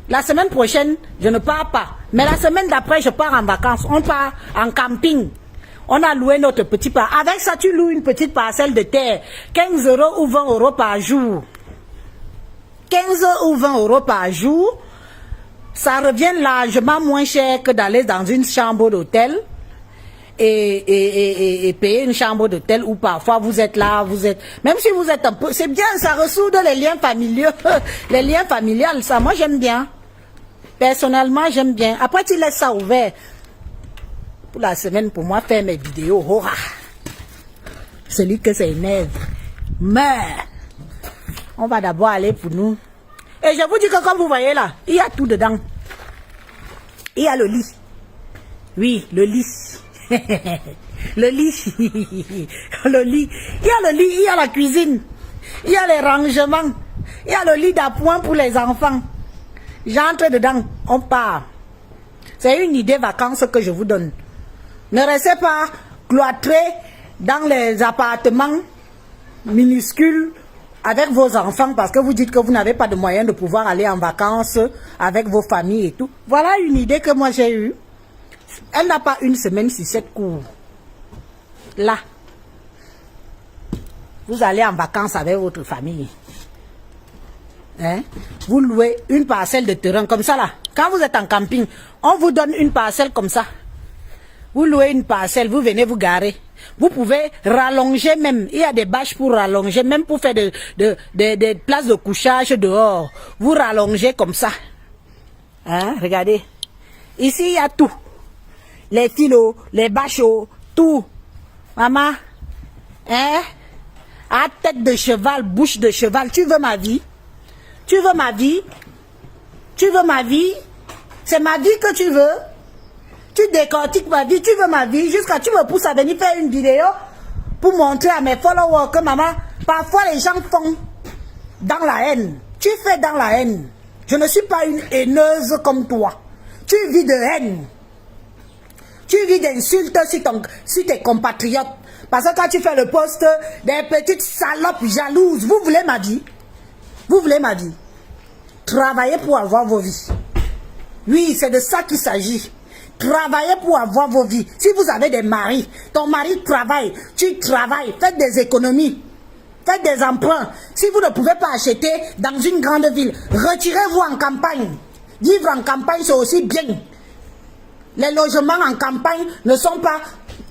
La semaine prochaine, je ne pars pas. Mais la semaine d'après, je pars en vacances. On part en camping. On a loué notre petit parcelle. Avec ça, tu loues une petite parcelle de terre. 15 € ou 20 € par jour. 15 ou 20 euros par jour, ça revient largement moins cher que d'aller dans une chambre d'hôtel et payer une chambre d'hôtel où parfois vous êtes là, même si vous êtes un peu, c'est bien, ça ressoude les liens familiaux, les liens familiales, ça, moi j'aime bien. Personnellement, j'aime bien. Après, tu laisses ça ouvert pour la semaine, pour moi, faire mes vidéos. Oh, celui que ça énerve. Mais, on va d'abord aller pour nous. Et je vous dis que comme vous voyez là, il y a tout dedans. Il y a le lit. Oui, le lit. Le lit. Le lit. Il y a le lit, il y a la cuisine. Il y a les rangements. Il y a le lit d'appoint pour les enfants. J'entre dedans, on part. C'est une idée vacances que je vous donne. Ne restez pas cloîtrés dans les appartements minuscules avec vos enfants parce que vous dites que vous n'avez pas de moyens de pouvoir aller en vacances avec vos familles et tout. Voilà une idée que moi j'ai eue. Elle n'a pas une semaine sur 7 cours. Là, vous allez en vacances avec votre famille. Hein? Vous louez une parcelle de terrain comme ça là. Quand vous êtes en camping, on vous donne une parcelle comme ça. Vous louez une parcelle, vous venez vous garer. Vous pouvez rallonger même. Il y a des bâches pour rallonger, même pour faire des places de couchage dehors. Vous rallongez comme ça. Hein? Regardez. Ici, il y a tout. Les filots, les bâchots, tout. Maman, hein? À tête de cheval, bouche de cheval, tu veux ma vie? Tu veux ma vie? Tu veux ma vie? C'est ma vie que tu veux? Tu décortiques ma vie, tu veux ma vie? Jusqu'à tu me pousses à venir faire une vidéo pour montrer à mes followers que maman, parfois les gens font dans la haine. Tu fais dans la haine. Je ne suis pas une haineuse comme toi. Tu vis de haine. Tu vis d'insultes sur tes compatriotes. Parce que quand tu fais le poste des petites salopes jalouses, vous voulez ma vie? Vous voulez ma vie? Travaillez pour avoir vos vies. Oui, c'est de ça qu'il s'agit. Travaillez pour avoir vos vies. Si vous avez des maris, ton mari travaille, tu travailles, faites des économies, faites des emprunts. Si vous ne pouvez pas acheter dans une grande ville, retirez-vous en campagne. Vivre en campagne, c'est aussi bien. Les logements en campagne ne sont pas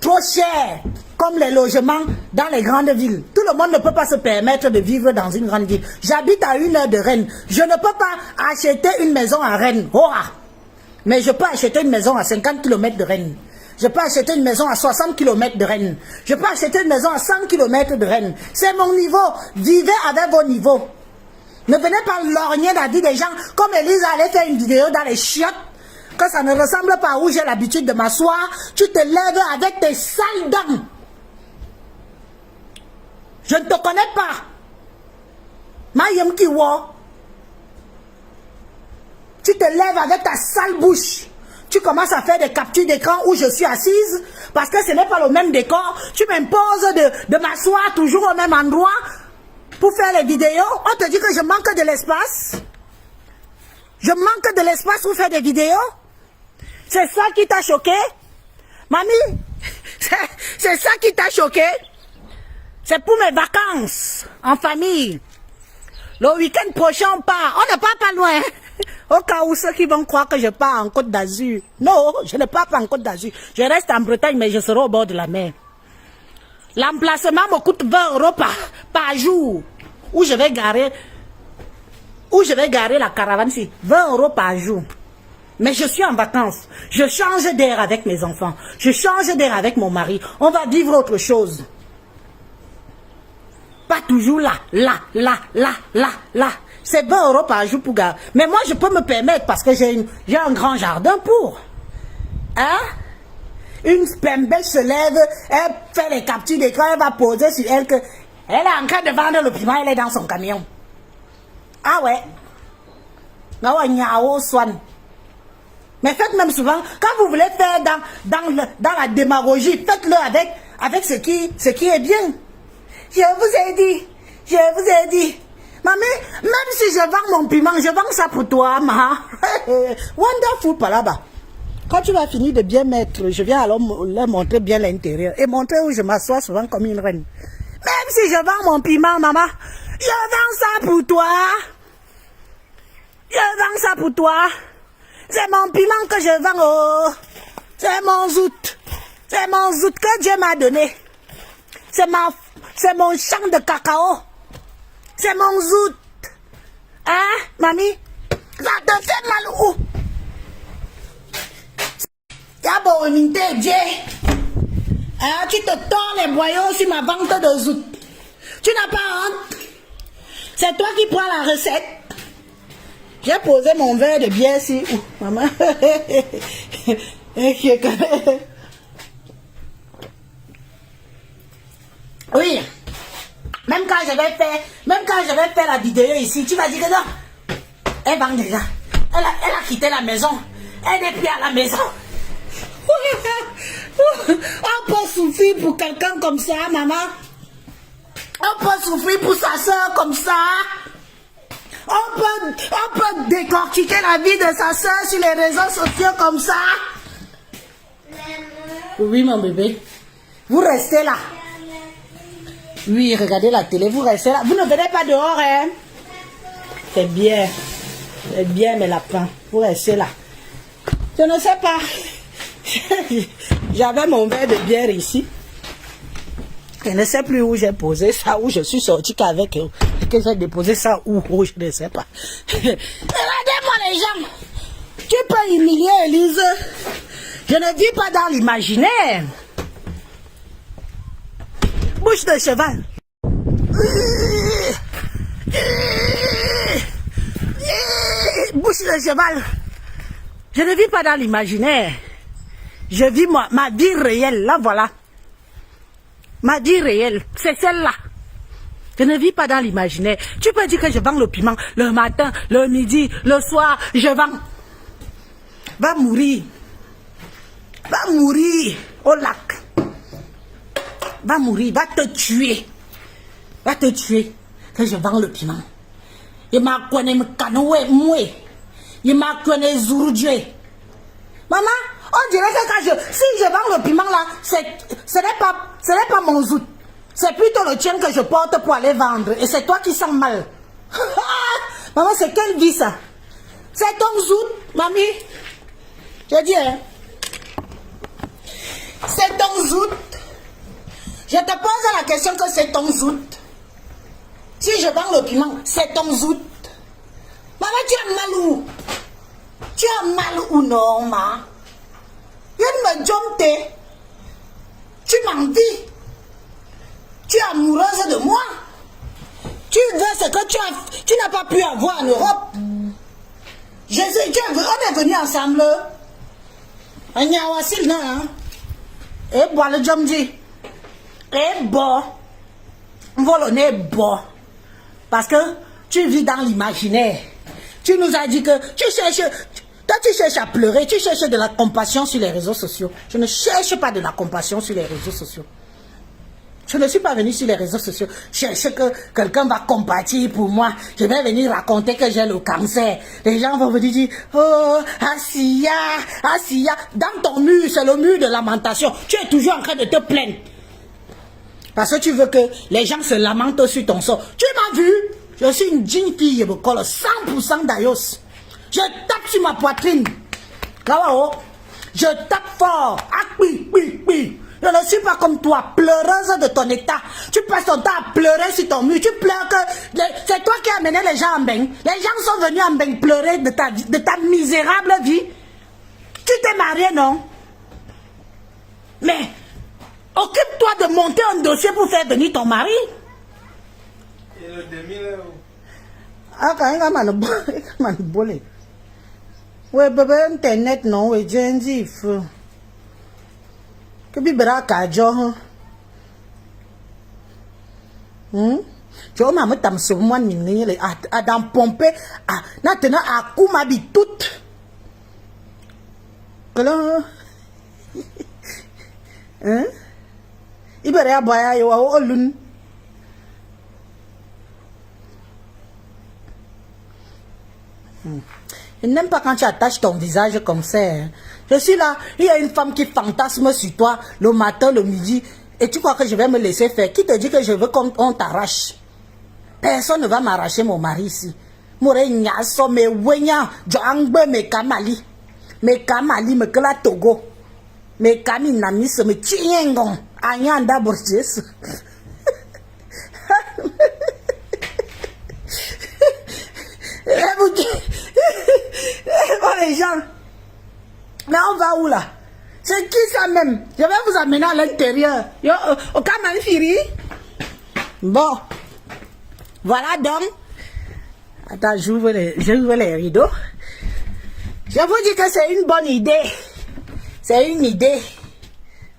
trop chers comme les logements dans les grandes villes. Tout le monde ne peut pas se permettre de vivre dans une grande ville. J'habite à 1 heure de Rennes. Je ne peux pas acheter une maison à Rennes. Oh, mais je peux acheter une maison à 50 km de Rennes. Je peux acheter une maison à 60 km de Rennes. Je peux acheter une maison à 100 km de Rennes. C'est mon niveau. Vivez avec vos niveaux. Ne venez pas lorgner la vie des gens comme Elise allait faire une vidéo dans les chiottes. Que ça ne ressemble pas où j'ai l'habitude de m'asseoir. Tu te lèves avec tes sales dents. Je ne te connais pas. Mayem Kiwo. Tu te lèves avec ta sale bouche. Tu commences à faire des captures d'écran où je suis assise parce que ce n'est pas le même décor. Tu m'imposes de m'asseoir toujours au même endroit pour faire les vidéos. On te dit que je manque de l'espace. Je manque de l'espace pour faire des vidéos. C'est ça qui t'a choqué? Mamie, c'est ça qui t'a choqué? C'est pour mes vacances en famille. Le week-end prochain, on part. On ne part pas loin. Au cas où ceux qui vont croire que je pars en Côte d'Azur. Non, je ne pars pas en Côte d'Azur. Je reste en Bretagne, mais je serai au bord de la mer. L'emplacement me coûte 20 euros par jour. Où je vais garer la caravane ici. 20 euros par jour. Mais je suis en vacances. Je change d'air avec mes enfants. Je change d'air avec mon mari. On va vivre autre chose. Pas toujours là. C'est 20 euros par jour pour garer. Mais moi, je peux me permettre parce que j'ai un grand jardin pour. Hein? Une pembelle se lève, elle fait les captures d'écran, elle va poser sur elle que elle est en train de vendre le piment, elle est dans son camion. Ah ouais? Mais faites même souvent, quand vous voulez faire dans la démagogie, faites-le avec ce qui est bien. Je vous ai dit. Mamie, même si je vends mon piment, je vends ça pour toi, ma. Wonderful par là-bas. Quand tu vas finir de bien mettre, je viens alors leur montrer bien l'intérieur et montrer où je m'assois souvent comme une reine. Même si je vends mon piment, maman, je vends ça pour toi. Je vends ça pour toi. C'est mon piment que je vends. Oh. C'est mon zout. C'est mon zout que Dieu m'a donné. C'est mon champ de cacao. C'est mon zout. Hein, mamie? Ça te fait mal où? Y'a beau m'inter Dieu. Hein, tu te tords les boyaux sur ma vente de zout. Tu n'as pas honte? C'est toi qui prends la recette. J'ai posé mon verre de bière ici. Maman. Oui. Même quand je vais faire la vidéo ici, tu vas dire que non. Elle vend déjà. Elle a quitté la maison. Elle n'est plus à la maison. On peut souffrir pour quelqu'un comme ça, maman. On peut souffrir pour sa soeur comme ça. On peut décortiquer la vie de sa soeur sur les réseaux sociaux comme ça. Oui, mon bébé. Vous restez là. Oui, regardez la télé, vous restez là. Vous ne venez pas dehors, hein? C'est bien. C'est bien, mes lapins. Vous restez là. Je ne sais pas. J'avais mon verre de bière ici. Je ne sais plus où j'ai posé ça, où je suis sorti qu'avec eux. Que j'ai déposé ça où, je ne sais pas. Regardez-moi les gens. Tu peux humilier Elise. Je ne vis pas dans l'imaginaire. Bouche de cheval. Bouche de cheval. Je ne vis pas dans l'imaginaire. Je vis ma vie réelle. Là, voilà. Ma vie réelle, c'est celle-là. Je ne vis pas dans l'imaginaire. Tu peux dire que je vends le piment le matin, le midi, le soir. Je vends. Va mourir. Va mourir au lac. Va mourir, va te tuer. Va te tuer. Que je vends le piment. Il m'a connu me canoué, moué. Il m'a connu zourdieu. Maman, on dirait que si je vends le piment là, ce n'est pas mon zout. C'est plutôt le tien que je porte pour aller vendre. Et c'est toi qui sens mal. Maman, c'est quelle vie ça? C'est ton zout, mamie. Je dis, hein. C'est ton zout. Je te pose la question que c'est ton zout. Si je vends le piment, c'est ton zout. Maman, tu as mal où? Tu as mal ou non, ma? Viens me jomter. Tu m'envies. Tu es amoureuse de moi. Tu veux ce que tu n'as pas pu avoir en Europe. On est venus ensemble. On y a aussi, non? Et bois le jomdi. Et bon. Volonné bon. Parce que tu vis dans l'imaginaire. Tu nous as dit que tu cherches à pleurer, tu cherches de la compassion sur les réseaux sociaux. Je ne cherche pas de la compassion sur les réseaux sociaux. Je ne suis pas venue sur les réseaux sociaux chercher que quelqu'un va compatir pour moi. Je vais venir raconter que j'ai le cancer. Les gens vont venir dire, oh, Assia, Assia. Dans ton mur, c'est le mur de lamentation. Tu es toujours en train de te plaindre. Parce que tu veux que les gens se lamentent sur ton sort. Tu m'as vu? Je suis une digne fille, je me colle 100% d'Ayos. Je tape sur ma poitrine. Là-haut, je tape fort. Ah, oui, oui, oui. Je ne suis pas comme toi, pleureuse de ton état. Tu passes ton temps à pleurer sur ton mur. Tu pleures que... C'est toi qui as amené les gens en bain. Les gens sont venus en bain pleurer de ta misérable vie. Tu t'es marié, non? Mais, occupe-toi de monter un dossier pour faire venir ton mari. Et le demi-là où? Ah, quand il m'a bolé. Ouais, bébé, internet, non, ouais, j'ai dit, il faut. Que bibera kajo. Tu vois, maman, t'as me moi, à dans pomper, à, maintenant, à coup, ma vie toute. Alors, hein? Il va y avoir un lune. Je n'aime pas quand tu attaches ton visage comme ça. Hein. Je suis là, il y a une femme qui fantasme sur toi le matin, le midi, et tu crois que je vais me laisser faire? Qui te dit que je veux qu'on t'arrache? Personne ne va m'arracher mon mari ici. Morenya so me wenya jangbe me kamali. Me kamali me kala Togo. Me kami nami se me chiengon. Anyanda borjes. Oh les gens. Mais on va où là? C'est qui ça même? Je vais vous amener à l'intérieur. Yo, au Kamanfiri. Bon. Voilà donc. Attends, j'ouvre les rideaux. Je vous dis que c'est une bonne idée. C'est une idée.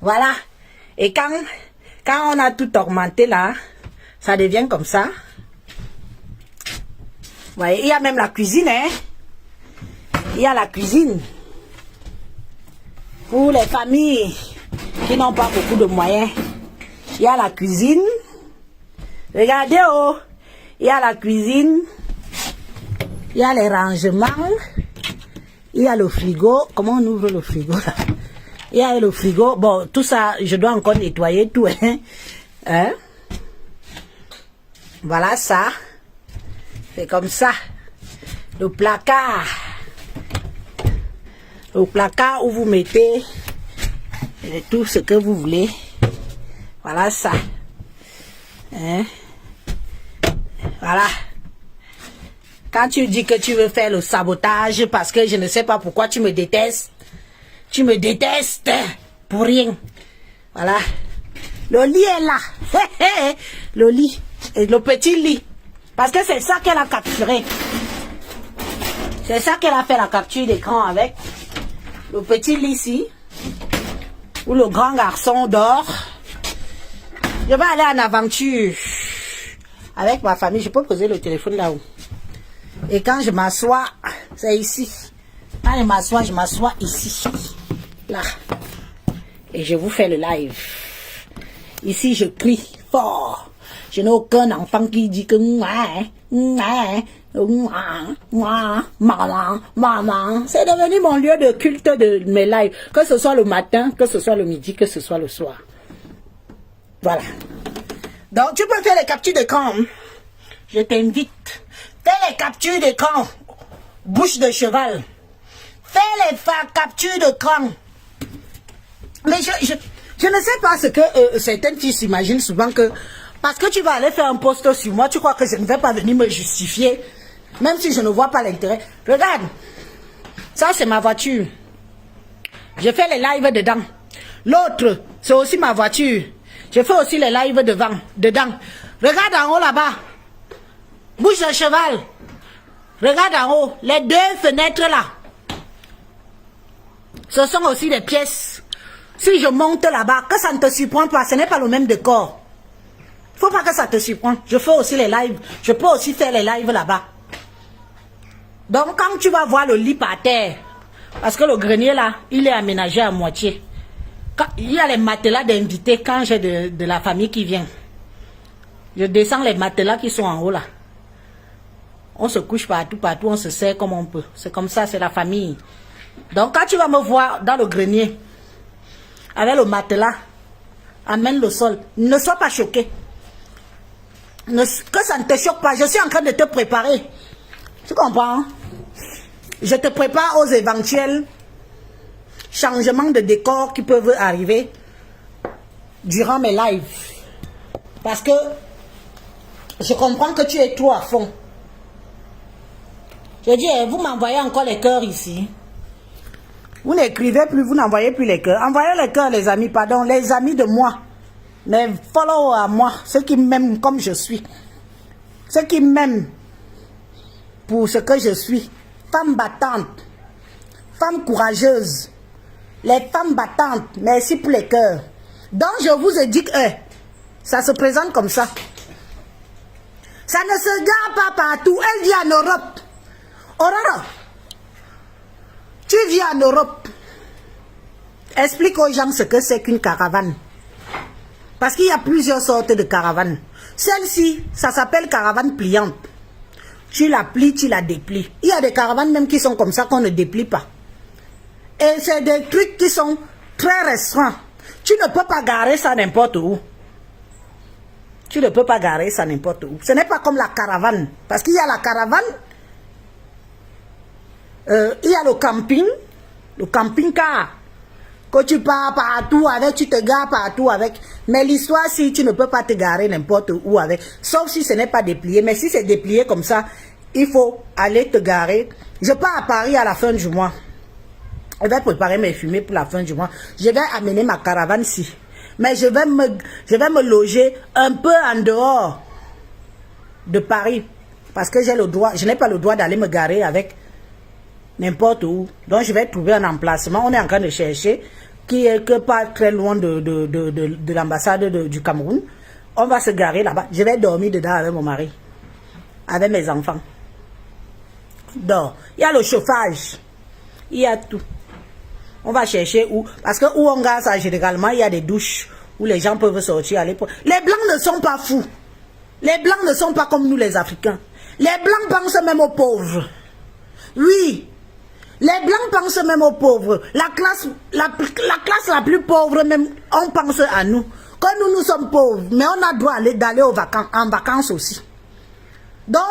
Voilà. Et quand on a tout augmenté là, ça devient comme ça. Vous voyez, il y a même la cuisine, hein. Il y a la cuisine. Pour les familles qui n'ont pas beaucoup de moyens, il y a la cuisine. Regardez, oh, il y a la cuisine. Il y a les rangements. Il y a le frigo. Comment on ouvre le frigo là? Il y a le frigo. Bon, tout ça, je dois encore nettoyer tout. Hein? Voilà ça. C'est comme ça. Le placard. Le placard où vous mettez tout ce que vous voulez. Voilà ça. Hein? Voilà. Quand tu dis que tu veux faire le sabotage parce que je ne sais pas pourquoi tu me détestes. Tu me détestes pour rien. Voilà. Le lit est là. Le lit. Et le petit lit. Parce que c'est ça qu'elle a capturé. C'est ça qu'elle a fait la capture d'écran avec. Le petit lit ici. Où le grand garçon dort. Je vais aller en aventure. Avec ma famille. Je peux poser le téléphone là-haut. Et quand je m'assois, c'est ici. Quand je m'assois ici. Là. Et je vous fais le live. Ici, je crie fort. Je n'ai aucun enfant qui dit que maman. C'est devenu mon lieu de culte de mes lives. Que ce soit le matin, que ce soit le midi, que ce soit le soir. Voilà. Donc, tu peux faire les captures d'écran. Je t'invite. Fais les captures d'écran. Bouche de cheval. Fais les captures d'écran. Mais je ne sais pas ce que certaines filles s'imaginent souvent que... Parce que tu vas aller faire un post sur moi, tu crois que je ne vais pas venir me justifier. Même si je ne vois pas l'intérêt. Regarde. Ça, c'est ma voiture. Je fais les lives dedans. L'autre, c'est aussi ma voiture. Je fais aussi les lives dedans. Regarde en haut là-bas. Bouche de cheval. Regarde en haut. Les deux fenêtres là. Ce sont aussi des pièces. Si je monte là-bas, que ça ne te surprend pas, ce n'est pas le même décor. Il ne faut pas que ça te surprenne. Je fais aussi les lives. Je peux aussi faire les lives là-bas. Donc quand tu vas voir le lit par terre, parce que le grenier là, il est aménagé à moitié. Il y a les matelas d'invités quand j'ai de la famille qui vient. Je descends les matelas qui sont en haut là. On se couche partout, on se sert comme on peut. C'est comme ça, c'est la famille. Donc quand tu vas me voir dans le grenier, avec le matelas, amène le sol. Ne sois pas choqué. Que ça ne te choque pas. Je suis en train de te préparer. Tu comprends? Je te prépare aux éventuels changements de décor qui peuvent arriver durant mes lives. Parce que je comprends que tu es trop à fond. Je dis, vous m'envoyez encore les cœurs ici. Vous n'écrivez plus, vous n'envoyez plus les cœurs. Envoyez les cœurs, les amis, pardon, les amis de moi. Les followers à moi, ceux qui m'aiment comme je suis. Ceux qui m'aiment pour ce que je suis. Femme battante. Femme courageuse. Les femmes battantes, merci pour les cœurs. Donc je vous ai dit que ça se présente comme ça. Ça ne se garde pas partout. Elle vit en Europe. Aurora, tu vis en Europe. Explique aux gens ce que c'est qu'une caravane. Parce qu'il y a plusieurs sortes de caravanes. Celle-ci, ça s'appelle caravane pliante. Tu la plies, tu la déplies. Il y a des caravanes même qui sont comme ça qu'on ne déplie pas. Et c'est des trucs qui sont très restreints. Tu ne peux pas garer ça n'importe où. Tu ne peux pas garer ça n'importe où. Ce n'est pas comme la caravane. Parce qu'il y a la caravane il y a le camping-car. Que tu pars partout avec, tu te gares partout avec. Mais l'histoire, si tu ne peux pas te garer n'importe où avec, sauf si ce n'est pas déplié. Mais si c'est déplié comme ça, il faut aller te garer. Je pars à Paris à la fin du mois. Je vais préparer mes fumées pour la fin du mois. Je vais amener ma caravane ici. Mais je vais me loger un peu en dehors de Paris. Parce que je n'ai pas le droit d'aller me garer avec n'importe où. Donc je vais trouver un emplacement. On est en train de chercher, qui est que pas très loin de l'ambassade du Cameroun. On va se garer là-bas. Je vais dormir dedans avec mon mari, avec mes enfants. Donc, il y a le chauffage, il y a tout. On va chercher où, parce que où on gare ça, généralement, il y a des douches où les gens peuvent sortir, aller. Les Blancs ne sont pas fous. Les Blancs ne sont pas comme nous les Africains. Les Blancs pensent même aux pauvres. Oui. Les Blancs pensent même aux pauvres. La classe la plus pauvre, même, on pense à nous. Quand nous sommes pauvres, mais on a droit d'aller en vacances aussi. Donc,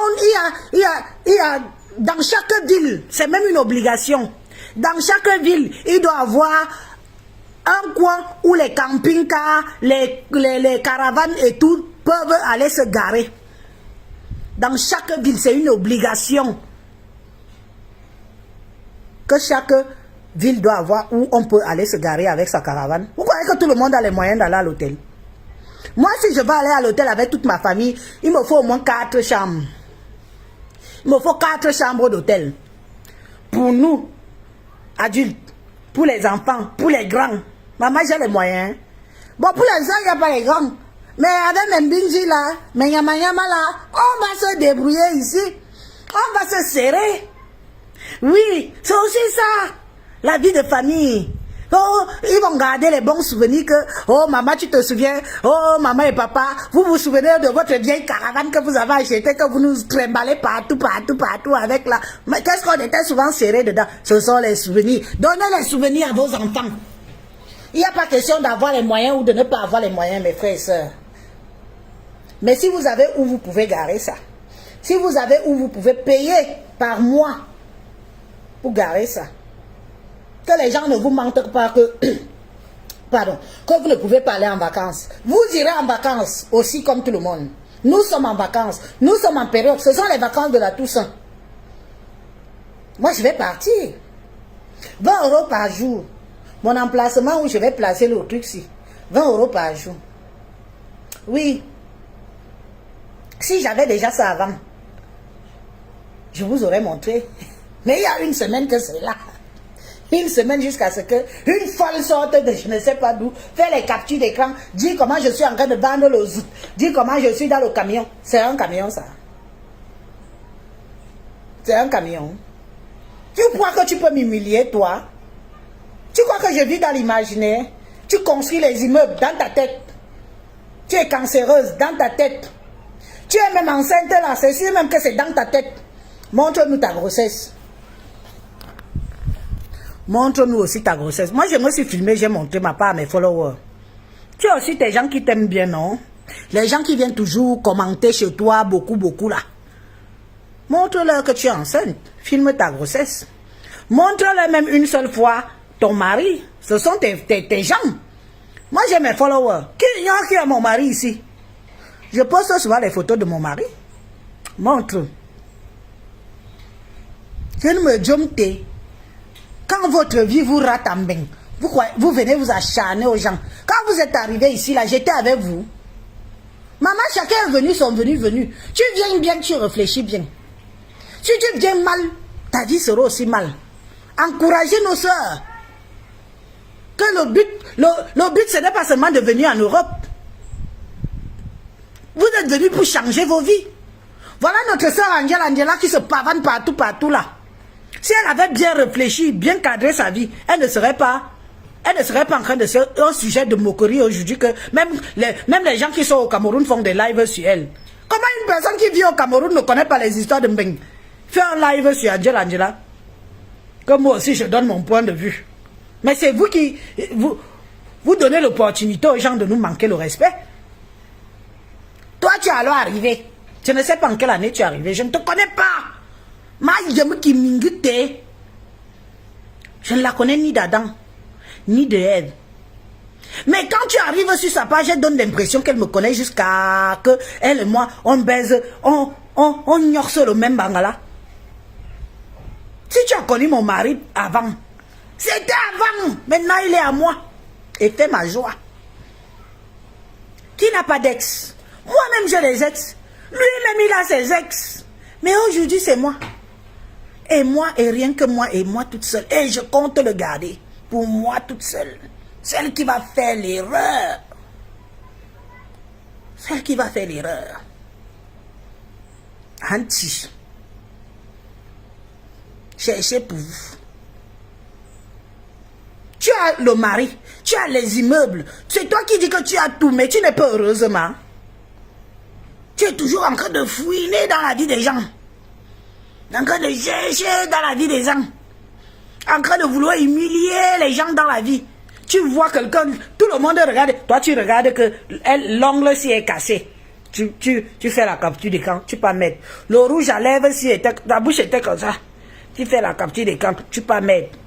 il y a dans chaque ville, c'est même une obligation. Dans chaque ville, il doit y avoir un coin où les camping-cars, les caravanes et tout peuvent aller se garer. Dans chaque ville, c'est une obligation que chaque ville doit avoir où on peut aller se garer avec sa caravane. Vous croyez que tout le monde a les moyens d'aller à l'hôtel? Moi, si je veux aller à l'hôtel avec toute ma famille, il me faut au moins 4 chambres. Il me faut 4 chambres d'hôtel. Pour nous, adultes, pour les enfants, pour les grands. Maman, j'ai les moyens. Bon, pour les gens, il n'y a pas les grands. Mais avec Mbinji là, Nyama là, on va se débrouiller ici. On va se serrer. Oui, c'est aussi ça, la vie de famille. Oh, ils vont garder les bons souvenirs que, oh maman, tu te souviens, oh maman et papa, vous vous souvenez de votre vieille caravane que vous avez achetée, que vous nous trimballez partout avec là. Mais qu'est-ce qu'on était souvent serrés dedans? Ce sont les souvenirs. Donnez les souvenirs à vos enfants. Il n'y a pas question d'avoir les moyens ou de ne pas avoir les moyens, mes frères et sœurs. Mais si vous avez où vous pouvez garer ça, si vous avez où vous pouvez payer par mois pour garer ça, que les gens ne vous mentent pas que, pardon, que vous ne pouvez pas aller en vacances. Vous irez en vacances aussi comme tout le monde. Nous sommes en vacances. Nous sommes en période. Ce sont les vacances de la Toussaint. Moi, je vais partir. 20 € par jour. Mon emplacement où je vais placer le truc, si. 20 € par jour. Oui. Si j'avais déjà ça avant, je vous aurais montré. Mais il y a une semaine que c'est là. Une semaine jusqu'à ce que une folle sorte de je ne sais pas d'où, fait les captures d'écran, dit comment je suis en train de vendre le zout, dit comment je suis dans le camion. C'est un camion ça. C'est un camion. Tu crois que tu peux m'humilier toi? Tu crois que je vis dans l'imaginaire? Tu construis les immeubles dans ta tête. Tu es cancéreuse dans ta tête. Tu es même enceinte là, c'est sûr même que c'est dans ta tête. Montre-nous ta grossesse. Montre-nous aussi ta grossesse. Moi, je me suis filmé, j'ai montré ma part à mes followers. Tu as aussi des gens qui t'aiment bien, non? Les gens qui viennent toujours commenter chez toi, beaucoup là. Montre-leur que tu es enceinte. Filme ta grossesse. Montre-leur même une seule fois ton mari. Ce sont tes gens. Moi, j'ai mes followers. Qui a mon mari ici? Je poste souvent les photos de mon mari. Montre. Je ne me jomte. Quand votre vie vous rate en bain, vous venez vous acharner aux gens. Quand vous êtes arrivé ici, là, j'étais avec vous. Maman, chacun est venu, sont venus. Tu viens bien, tu réfléchis bien. Si tu viens mal, ta vie sera aussi mal. Encouragez nos soeurs. Que le but, ce n'est pas seulement de venir en Europe. Vous êtes venus pour changer vos vies. Voilà notre soeur Angela qui se pavane partout là. Si elle avait bien réfléchi, bien cadré sa vie, elle ne serait pas en train de faire un sujet de moquerie aujourd'hui que même les gens qui sont au Cameroun font des lives sur elle. Comment une personne qui vit au Cameroun ne connaît pas les histoires de Mbeng? Fait un live sur Angela. Que moi aussi je donne mon point de vue. Mais c'est vous qui vous donnez l'opportunité aux gens de nous manquer le respect. Toi tu es alors arrivé. Je ne sais pas en quelle année tu es arrivé. Je ne te connais pas. Ma yem qui mingite. Je ne la connais ni d'Adam, ni de Ève. Mais quand tu arrives sur sa page, elle donne l'impression qu'elle me connaît jusqu'à que elle et moi, on baise, on ignore le même bangala. Si tu as connu mon mari avant, c'était avant. Maintenant, il est à moi. Et fait ma joie. Qui n'a pas d'ex? Moi-même, j'ai des ex. Lui-même, il a ses ex. Mais aujourd'hui, c'est moi. Et moi, et rien que moi, et moi toute seule. Et je compte le garder. Pour moi toute seule. Celle qui va faire l'erreur. Celle qui va faire l'erreur. Anti. Cherchez pour vous. Tu as le mari, tu as les immeubles. C'est toi qui dis que tu as tout, mais tu n'es pas heureusement. Tu es toujours en train de fouiner dans la vie des gens. En train de chercher dans la vie des gens. En train de vouloir humilier les gens dans la vie. Tu vois quelqu'un, tout le monde regarde. Toi, tu regardes que l'ongle s'y est cassé. Tu fais la capture d'écran, tu peux mettre. Le rouge à lèvres, si ta bouche était comme ça. Tu fais la capture d'écran, tu peux mettre.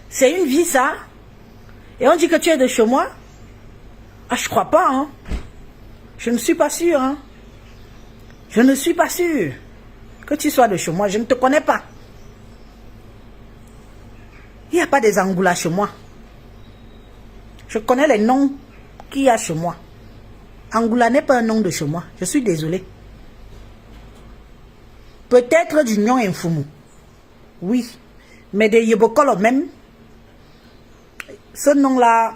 C'est une vie, ça. Et on dit que tu es de chez moi. Ah, je crois pas, hein. Je ne suis pas sûr, hein. Je ne suis pas sûr que tu sois de chez moi. Je ne te connais pas. Il n'y a pas des Angoula chez moi. Je connais les noms qu'il y a chez moi. Angoula n'est pas un nom de chez moi. Je suis désolé. Peut-être du Nyon Infumu. Oui. Mais de Yebokolo même, ce nom-là,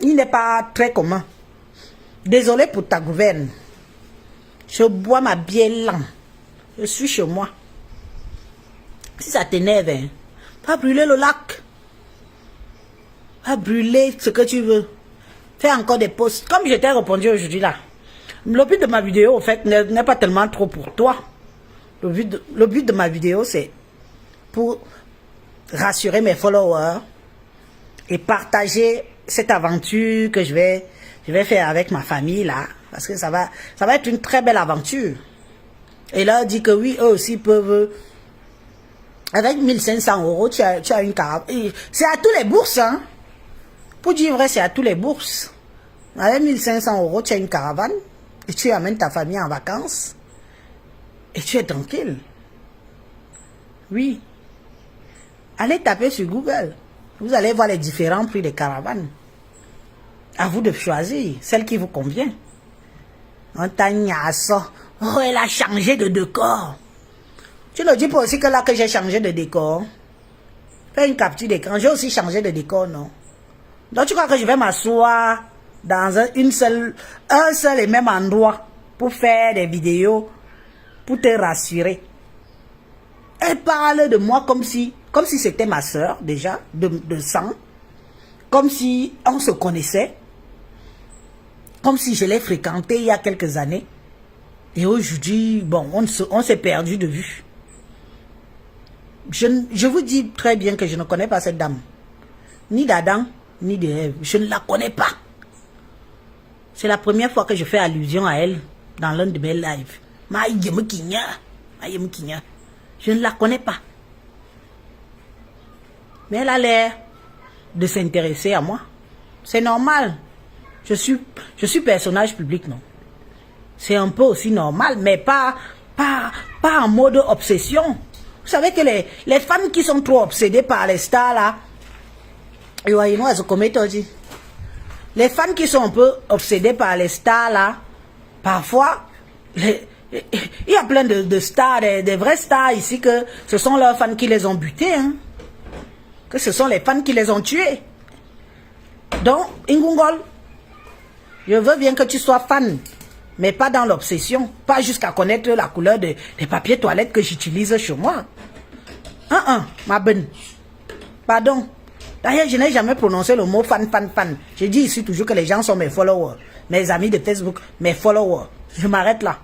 il n'est pas très commun. Désolé pour ta gouverne. Je bois ma bière lent. Je suis chez moi. Si ça t'énerve, hein, pas brûler le lac. Pas brûler ce que tu veux. Fais encore des posts. Comme je t'ai répondu aujourd'hui là. Le but de ma vidéo, en fait, n'est pas tellement trop pour toi. Le but de ma vidéo, c'est pour rassurer mes followers et partager cette aventure que je vais faire avec ma famille là. Parce que ça va être une très belle aventure. Et là, dit que oui, eux aussi peuvent. Avec 1500 €, tu as une caravane. C'est à tous les bourses, hein. Pour dire vrai, c'est à tous les bourses. Avec 1500 €, tu as une caravane. Et tu amènes ta famille en vacances. Et tu es tranquille. Oui. Allez taper sur Google. Vous allez voir les différents prix des caravanes. À vous de choisir celle qui vous convient. On t'a ça. Oh, elle a changé de décor. Tu ne dis pas aussi que là que j'ai changé de décor. Fais une capture d'écran. J'ai aussi changé de décor, non? Donc tu crois que je vais m'asseoir dans un seul et même endroit pour faire des vidéos, pour te rassurer. Elle parle de moi comme si c'était ma soeur déjà, de sang. Comme si on se connaissait. Comme si je l'ai fréquentée il y a quelques années. Et aujourd'hui, bon, on s'est perdu de vue. Je vous dis très bien que je ne connais pas cette dame. Ni d'Adam, ni de Ève. Je ne la connais pas. C'est la première fois que je fais allusion à elle dans l'un de mes lives. Je ne la connais pas. Mais elle a l'air de s'intéresser à moi. C'est normal. Je suis personnage public, non? C'est un peu aussi normal, mais pas en mode obsession. Vous savez que les femmes qui sont trop obsédées par les stars, là, les femmes qui sont un peu obsédées par les stars, là, parfois, il y a plein de stars, des vrais stars ici, que ce sont leurs fans qui les ont butés, hein. Que ce sont les fans qui les ont tués. Donc, Ingungol, je veux bien que tu sois fan, mais pas dans l'obsession, pas jusqu'à connaître la couleur des papiers toilettes que j'utilise chez moi. Ma bonne. Pardon. D'ailleurs, je n'ai jamais prononcé le mot fan. Je dis ici toujours que les gens sont mes followers, mes amis de Facebook, mes followers. Je m'arrête là.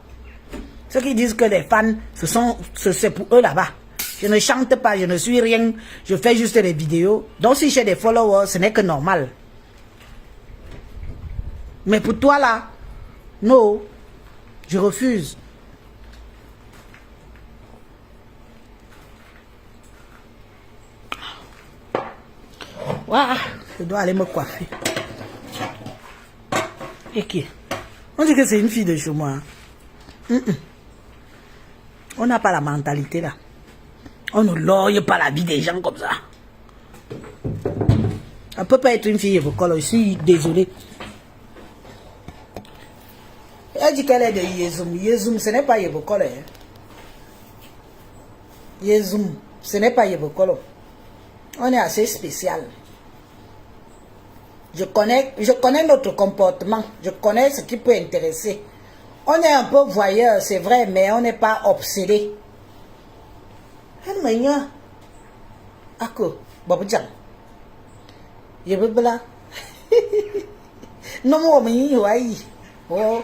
Ceux qui disent que les fans, c'est pour eux là-bas. Je ne chante pas, je ne suis rien, je fais juste des vidéos. Donc si j'ai des followers, ce n'est que normal. Mais pour toi là, non, je refuse. Waouh, je dois aller me coiffer. Ok. On dit que c'est une fille de chez moi. On n'a pas la mentalité là. On ne loge pas la vie des gens comme ça. On ne peut pas être une fille évocole, je suis désolée. Elle dit qu'elle est de Yezoum. Yezoum, ce n'est pas évocole. Hein. Yezoum, ce n'est pas évocole. On est assez spécial. Je connais notre comportement. Je connais ce qui peut intéresser. On est un peu voyeur, c'est vrai, mais on n'est pas obsédé. Elle m'a dit, Ako, Baboujan. Je veux bla. Non, moi, oh.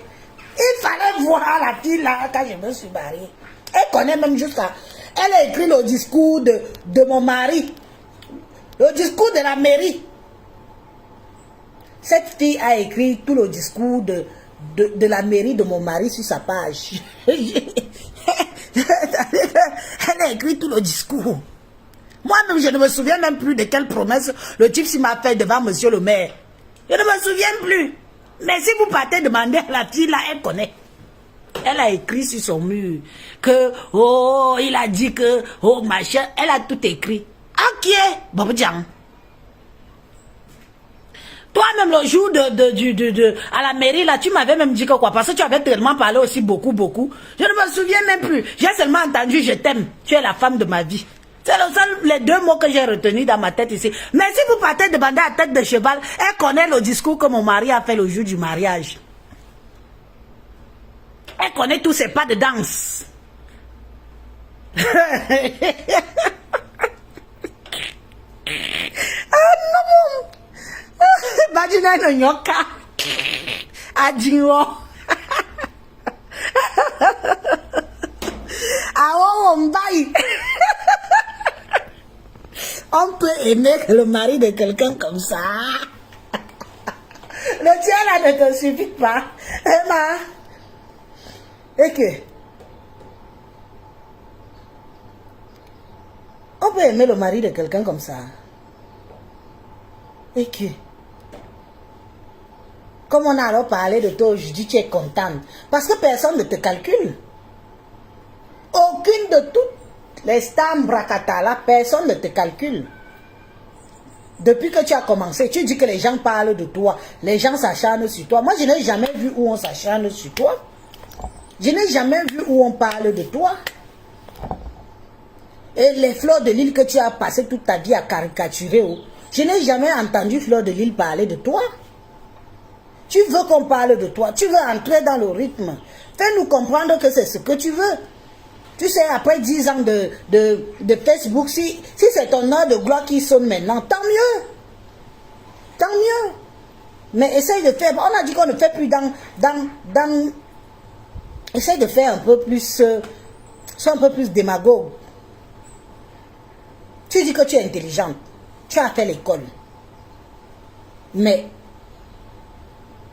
Il fallait voir la fille là quand je me suis mariée. Elle connaît même jusqu'à... Elle a écrit le discours de mon mari. Le discours de la mairie. Cette fille a écrit tout le discours de la mairie de mon mari sur sa page. Elle a écrit tout le discours. Moi-même, je ne me souviens même plus de quelle promesse le type m'a fait devant monsieur le maire. Je ne me souviens plus. Mais si vous partez demander à la fille là, elle connaît. Elle a écrit sur son mur que, oh, il a dit que, oh, machin, elle a tout écrit. Ok, Bobo Djang. Toi-même, le jour à la mairie, là, tu m'avais même dit que quoi? Parce que tu avais tellement parlé aussi beaucoup. Je ne me souviens même plus. J'ai seulement entendu, je t'aime. Tu es la femme de ma vie. C'est les deux mots que j'ai retenus dans ma tête ici. Mais si vous partez demander à tête de cheval, elle connaît le discours que mon mari a fait le jour du mariage. Elle connaît tous ses pas de danse. Ah non! Badina no nyoka. Adinwo. Awo mbayi. On peut aimer le mari de quelqu'un comme ça. Le tien là ne te suffit pas. Emma. Et que on peut aimer le mari de quelqu'un comme ça. Et que comme on a alors parlé de toi aujourd'hui, tu es contente. Parce que personne ne te calcule. Aucune de toutes les stars bracata là, personne ne te calcule. Depuis que tu as commencé, tu dis que les gens parlent de toi. Les gens s'acharnent sur toi. Moi, je n'ai jamais vu où on s'acharne sur toi. Je n'ai jamais vu où on parle de toi. Et les Fleurs de Lille que tu as passé toute ta vie à caricaturer, oh, je n'ai jamais entendu Fleurs de Lille parler de toi. Tu veux qu'on parle de toi. Tu veux entrer dans le rythme. Fais-nous comprendre que c'est ce que tu veux. Tu sais, après 10 ans de Facebook, si c'est ton heure de gloire qui sonne maintenant, tant mieux. Tant mieux. Mais essaye de faire... On a dit qu'on ne fait plus dans essaye de faire un peu plus... sois un peu plus démagogue. Tu dis que tu es intelligente. Tu as fait l'école. Mais...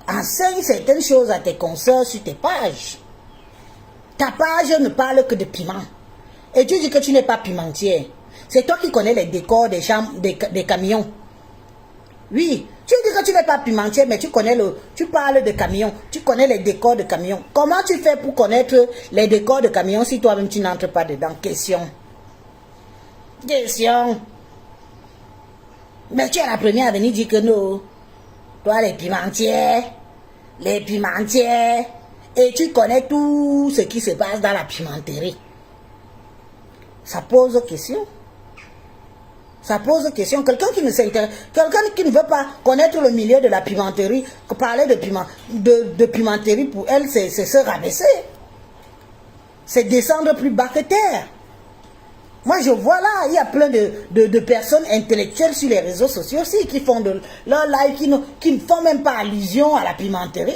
enseigne certaines choses à tes consoeurs sur tes pages. Ta page ne parle que de piment. Et tu dis que tu n'es pas pimentière. C'est toi qui connais les décors des chambres, des camions. Oui, tu dis que tu n'es pas pimentière, mais tu parles de camions. Tu connais les décors de camions. Comment tu fais pour connaître les décors de camions si toi-même tu n'entres pas dedans? Question. Question. Mais tu es la première à venir dire que non. Toi, les pimentières. Et tu connais tout ce qui se passe dans la pimenterie. Ça pose question. Ça pose question. Quelqu'un qui ne s'intéresse, quelqu'un qui ne veut pas connaître le milieu de la pimenterie, parler de pimenterie pour elle, c'est se rabaisser. C'est descendre plus bas que terre. Moi, je vois là, il y a plein de personnes intellectuelles sur les réseaux sociaux aussi qui font de leur live, qui ne font même pas allusion à la pimenterie.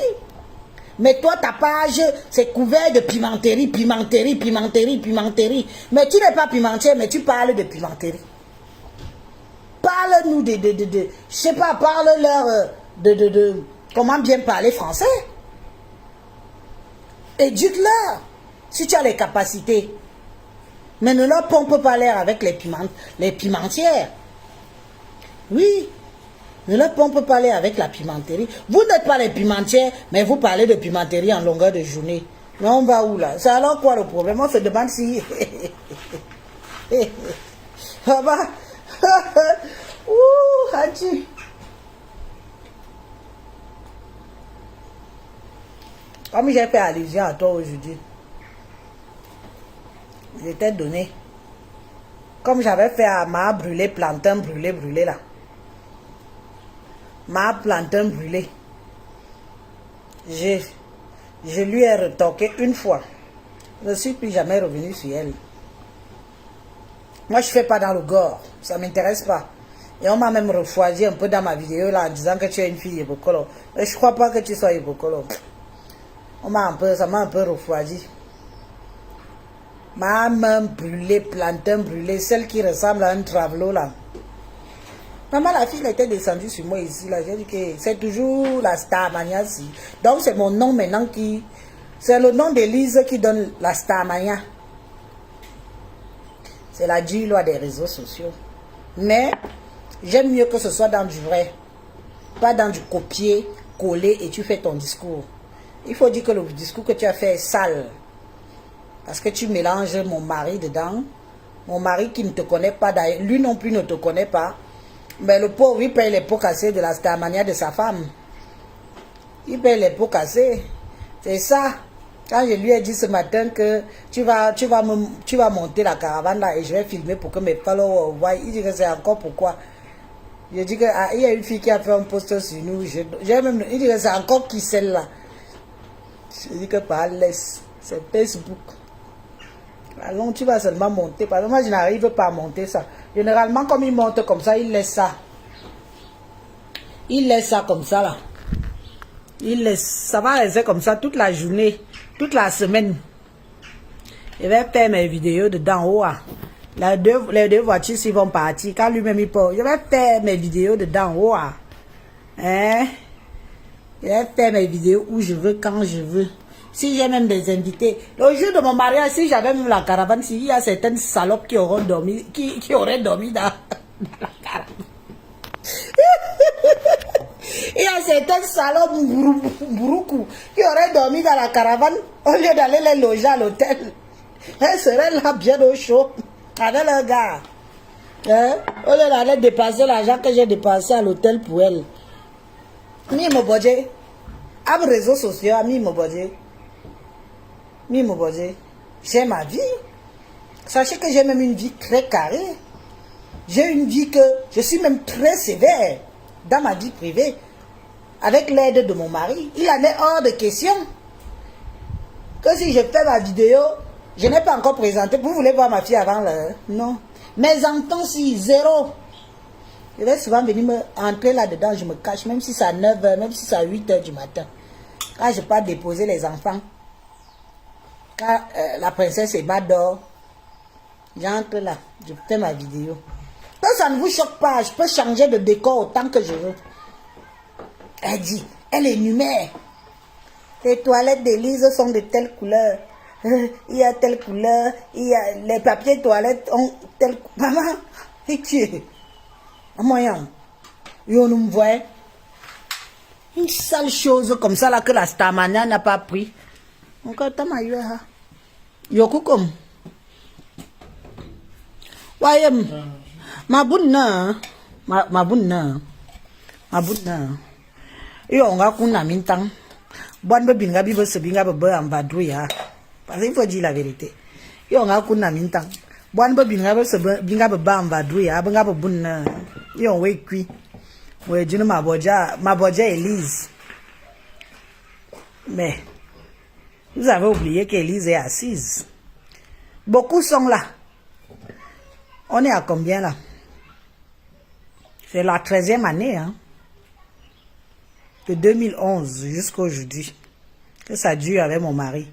Mais toi, ta page, c'est couvert de pimenterie. Mais tu n'es pas pimentière, mais tu parles de pimenterie. Parle-nous je sais pas, parle-leur de comment bien parler français. Éduque-leur, si tu as les capacités. Mais ne leur pompe pas l'air avec les pimentières. Oui, Ne leur pompe pas avec la pimenterie. Vous n'êtes pas les pimentières, mais vous parlez de pimenterie en longueur de journée. Mais on va où là? C'est alors quoi le problème? On se demande si... Ah bah... Ouh, Hachi. Comme j'ai fait allusion à toi aujourd'hui, je t'ai donné. Comme j'avais fait à ma brûlé, plantain brûlé là. Ma plantain brûlé. Je lui ai retoqué une fois. Je ne suis plus jamais revenu sur elle. Moi, je ne fais pas dans le gore. Ça ne m'intéresse pas. Et on m'a même refroidi un peu dans ma vidéo là en disant que tu es une fille Yebokolo. Mais je ne crois pas que tu sois Yebokolo. Ça m'a un peu refroidi. Ma main brûlée, plantain brûlé, celle qui ressemble à un travelot là. Maman, la fille était descendue sur moi ici là. J'ai dit que c'est toujours la Starmania ici. Donc c'est mon nom maintenant qui... C'est le nom d'Élise qui donne la Starmania. C'est la dure loi des réseaux sociaux. Mais j'aime mieux que ce soit dans du vrai. Pas dans du copier, coller et tu fais ton discours. Il faut dire que le discours que tu as fait est sale. Parce que tu mélanges mon mari dedans. Mon mari qui ne te connaît pas, d'ailleurs, lui non plus ne te connaît pas. Mais le pauvre, il paye les pots cassés de la Starmania de sa femme. Il paye les pots cassés. C'est ça. Quand je lui ai dit ce matin que tu vas monter la caravane là et je vais filmer pour que mes followers voient, il dit que c'est encore pourquoi. Je dis que il y a une fille qui a fait un post sur nous. Il dit que c'est encore qui celle-là. Je dis que par laisse. C'est Facebook. Alors tu vas seulement monter. Parce que moi je n'arrive pas à monter ça. Généralement comme il monte comme ça, il laisse ça. Il laisse ça comme ça là. Il laisse. Ça va rester comme ça toute la journée. Toute la semaine. Je vais faire mes vidéos de d'en haut. Les deux voitures s'ils vont partir. Quand lui-même il part. Je vais faire mes vidéos de d'en haut. Hein? Je vais faire mes vidéos où je veux, quand je veux. Si j'ai même des invités. Le jour de mon mariage, si j'avais même la caravane, s'il y a certaines salopes qui auront dormi, qui auraient dormi dans la caravane. Il y a certaines salopes broukou qui auraient dormi dans la caravane au lieu d'aller les loger à l'hôtel. Elles seraient là bien au chaud avec leur gars. Hein? Au lieu d'aller dépenser l'argent que j'ai dépensé à l'hôtel pour elles. Mi mo bodje. À mes réseaux sociaux, mi mo bodje. Mi mo bodje. J'ai ma vie. Sachez que j'ai même une vie très carrée. J'ai une vie que je suis même très sévère dans ma vie privée. Avec l'aide de mon mari, il en est hors de question que si je fais ma vidéo, je n'ai pas encore présenté. Vous voulez voir ma fille avant l'heure? Non. Mes enfants, si zéro. Je vais souvent venir me entrer là-dedans, je me cache, même si c'est à 9h, même si c'est à 8h du matin. Quand je pars déposer les enfants, quand la princesse Eba dort, j'entre là, je fais ma vidéo. Donc ça ne vous choque pas, je peux changer de décor autant que je veux. Elle dit, elle énumère. Les toilettes d'Élise sont de telle couleur. Il y a telle couleur. Il y a les papiers toilettes ont telle couleur. Maman, et tu es moyen. Yo nous me voit. Une sale chose comme ça là que la Starmania n'a pas pris. Encore t'as ma yo ha. Yo kukum. Wayem. Ma bunna. Ma bunna. Ma bunna. Yo on va kuna mintang. Bonne binga bibo se binga bebe en vadouya. Parce qu'il faut dire la vérité. Yo on va kuna mintang. Bonne binga se binga bebe en vadouya. Binga bunna. Yo on we kui. Ouais, je ne ma bodja Élise. Mais vous avez oublié qu'Élise est assise. Beaucoup sont là. On est à combien là? C'est la 13e année, hein? De 2011 jusqu'à aujourd'hui. Que ça dure avec mon mari.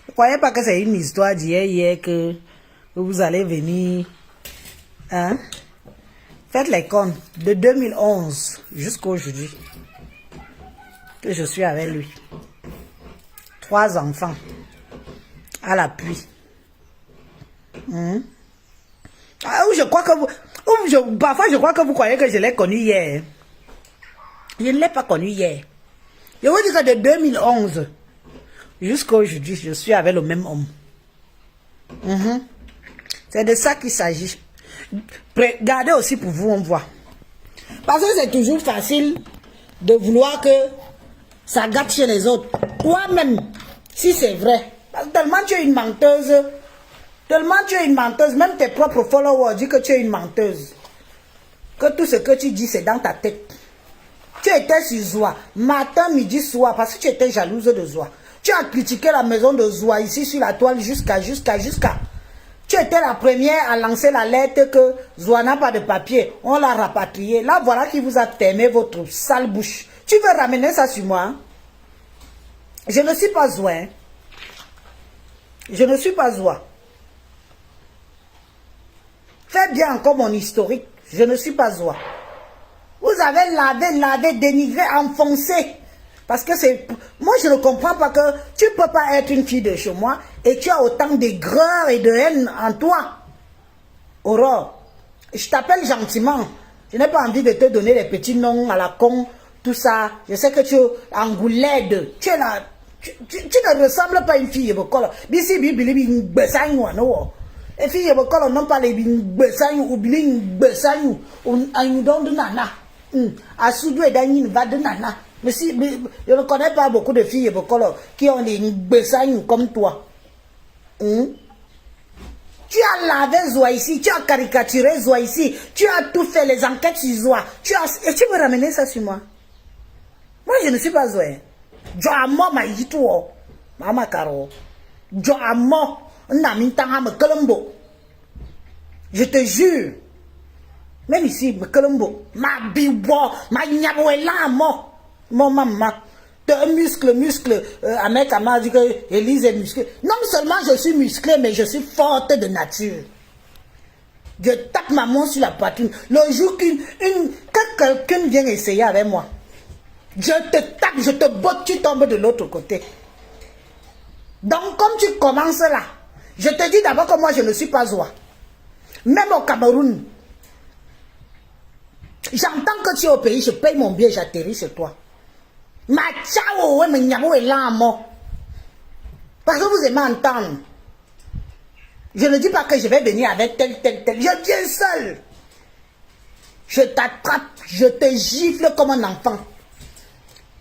Ne croyez pas que c'est une histoire d'hier que vous allez venir. Hein? Faites les comptes. De 2011 jusqu'à aujourd'hui. Que je suis avec lui. 3 enfants. À l'appui. Ah, je crois que vous... parfois je crois que vous croyez que je l'ai connu hier. Je ne l'ai pas connu hier. Je vous dis que de 2011 jusqu'à aujourd'hui, je suis avec le même homme. C'est de ça qu'il s'agit. Regardez aussi pour vous, on voit. Parce que c'est toujours facile de vouloir que ça gâte chez les autres. Toi-même, si c'est vrai, parce que tellement tu es une menteuse, même tes propres followers disent que tu es une menteuse. Que tout ce que tu dis, c'est dans ta tête. Tu étais sur Zoa, matin, midi, soir, parce que tu étais jalouse de Zoa. Tu as critiqué la maison de Zoa ici sur la toile jusqu'à. Tu étais la première à lancer la lettre que Zoa n'a pas de papier. On l'a rapatrié. Là, voilà qui vous a fermé votre sale bouche. Tu veux ramener ça sur moi? Hein? Je ne suis pas Zoa. Hein? Je ne suis pas Zoa. Fais bien encore mon historique. Je ne suis pas Zoa. Vous avez lavé, dénigré, enfoncé. Parce que c'est... Moi, je ne comprends pas que tu ne peux pas être une fille de chez moi et tu as autant d'aigreur et de haine en toi. Aurore, je t'appelle gentiment. Je n'ai pas envie de te donner des petits noms à la con, tout ça. Je sais que tu es Angoulède. Tu es là. Tu ne ressembles pas à une fille. Bisi, bibili, besanyo, no. Les filles, non pas les besanyo, ou biling besanyo, ou ayudon de nana. À Soudou et Dany va de nana. Mais si, je ne connais pas beaucoup de filles qui ont des besanyo comme toi. Tu as lavé Zoa ici, tu as caricaturé Zoa ici, tu as tout fait les enquêtes sur Zoa. Et tu veux ramener ça sur moi? Moi, je ne suis pas Zoa. Jo amo ma yituo. Mama karo. Jo amo. Namintanga Colombo. Je te jure. Même ici, Colombo. Ma bibo. Ma nyabo est là, moi. Mon maman. Un muscle. Avec m'a dit que Élise est musclée. Non seulement je suis musclée, mais je suis forte de nature. Je tape ma main sur la poitrine. Le jour que quelqu'un vient essayer avec moi, je te tape, je te botte, tu tombes de l'autre côté. Donc, comme tu commences là, je te dis d'abord que moi, je ne suis pas Zoa. Même au Cameroun, j'entends que tu es au pays, je paye mon billet, j'atterris chez toi. Ma ciao, mais nyabo est là, moi. Parce que vous aimez entendre. Je ne dis pas que je vais venir avec tel. Je viens seul. Je t'attrape, je te gifle comme un enfant.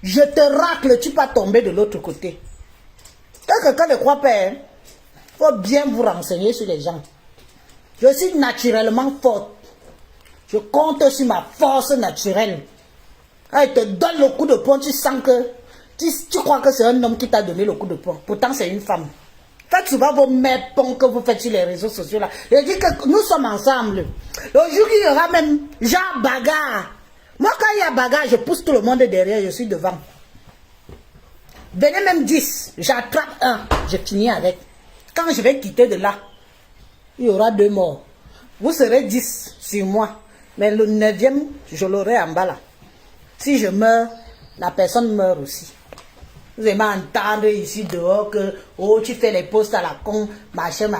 Je te racle, tu vas tomber de l'autre côté. Quand quelqu'un ne croit pas, il faut bien vous renseigner sur les gens. Je suis naturellement forte. Je compte sur ma force naturelle. Quand il te donne le coup de poing, tu sens que... Tu crois que c'est un homme qui t'a donné le coup de poing. Pourtant, c'est une femme. Faites souvent vos mépons que vous faites sur les réseaux sociaux là. Je dis que nous sommes ensemble. Le jour qu'il y aura même genre bagarre. Moi, quand il y a bagarre, je pousse tout le monde derrière, je suis devant. Venez même 10, j'attrape un, je finis avec. Quand je vais quitter de là, il y aura 2 morts. Vous serez 10 sur moi. Mais le 9e, je l'aurai en bas là. Si je meurs, la personne meurt aussi. Vous aimez entendre ici dehors que oh, tu fais les posts à la con, machin,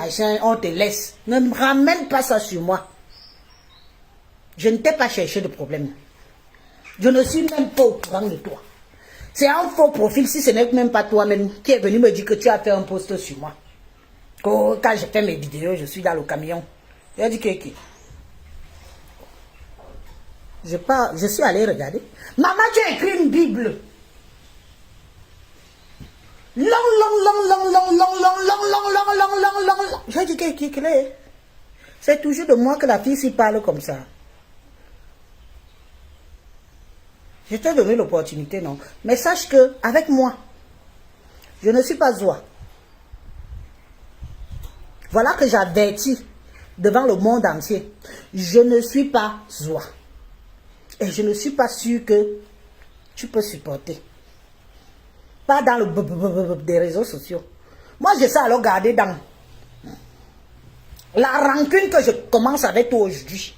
on te laisse. Ne me ramène pas ça sur moi. Je ne t'ai pas cherché de problème. Je ne suis même pas au courant de toi. C'est un faux profil si ce n'est même pas toi-même qui est venu me dire que tu as fait un post sur moi. Quand je fais mes vidéos, je suis dans le camion. Il dit que je suis allé regarder. Maman, tu as écrit une Bible. Long. Je dis que c'est toujours de moi que la fille s'y parle comme ça. Je t'ai donné l'opportunité, non? Mais sache que, avec moi, je ne suis pas Zoa. Voilà que j'avertis devant le monde entier. Je ne suis pas Zoa. Et je ne suis pas sûr que tu peux supporter. Pas dans le des réseaux sociaux. Moi, je sais alors garder dans la rancune que je commence avec toi aujourd'hui.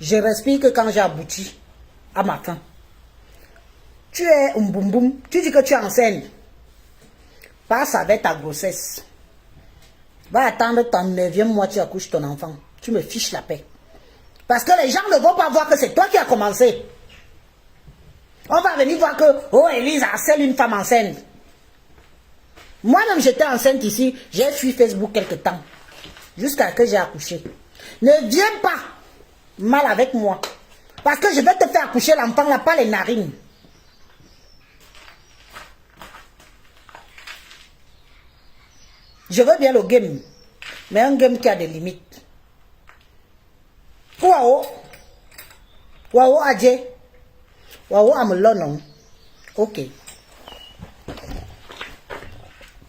Je respire que quand j'ai abouti à ma fin. Tu es un boum boum, tu dis que tu es enceinte. Passe avec ta grossesse. Va attendre ton 9e mois, tu accouches ton enfant. Tu me fiches la paix. Parce que les gens ne vont pas voir que c'est toi qui as commencé. On va venir voir que, oh, Élise harcèle une femme enceinte. Moi-même, j'étais enceinte ici, j'ai fui Facebook quelque temps. Jusqu'à ce que j'ai accouché. Ne viens pas mal avec moi. Parce que je vais te faire accoucher l'enfant là, pas les narines. Je veux bien le game. Mais un game qui a des limites. Waouh. Waouh, Adje. Waouh, Amelonon. Ok.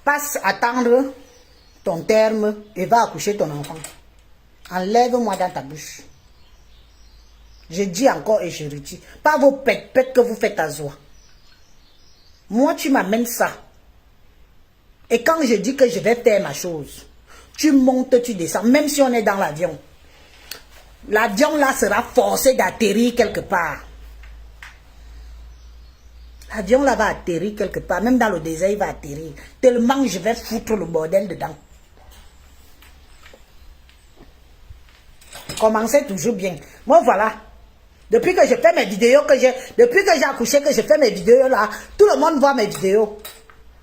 Passe attendre ton terme et va accoucher ton enfant. Enlève-moi dans ta bouche. Je dis encore et je redis. Pas vos pètes que vous faites à Zoua. Moi, tu m'amènes ça. Et quand je dis que je vais faire ma chose, tu montes, tu descends. Même si on est dans l'avion. L'avion là sera forcé d'atterrir quelque part. L'avion là va atterrir quelque part. Même dans le désert, il va atterrir. Tellement je vais foutre le bordel dedans. Commencez toujours bien. Moi voilà. Depuis que je fais mes vidéos, depuis que j'ai accouché, que je fais mes vidéos là, tout le monde voit mes vidéos.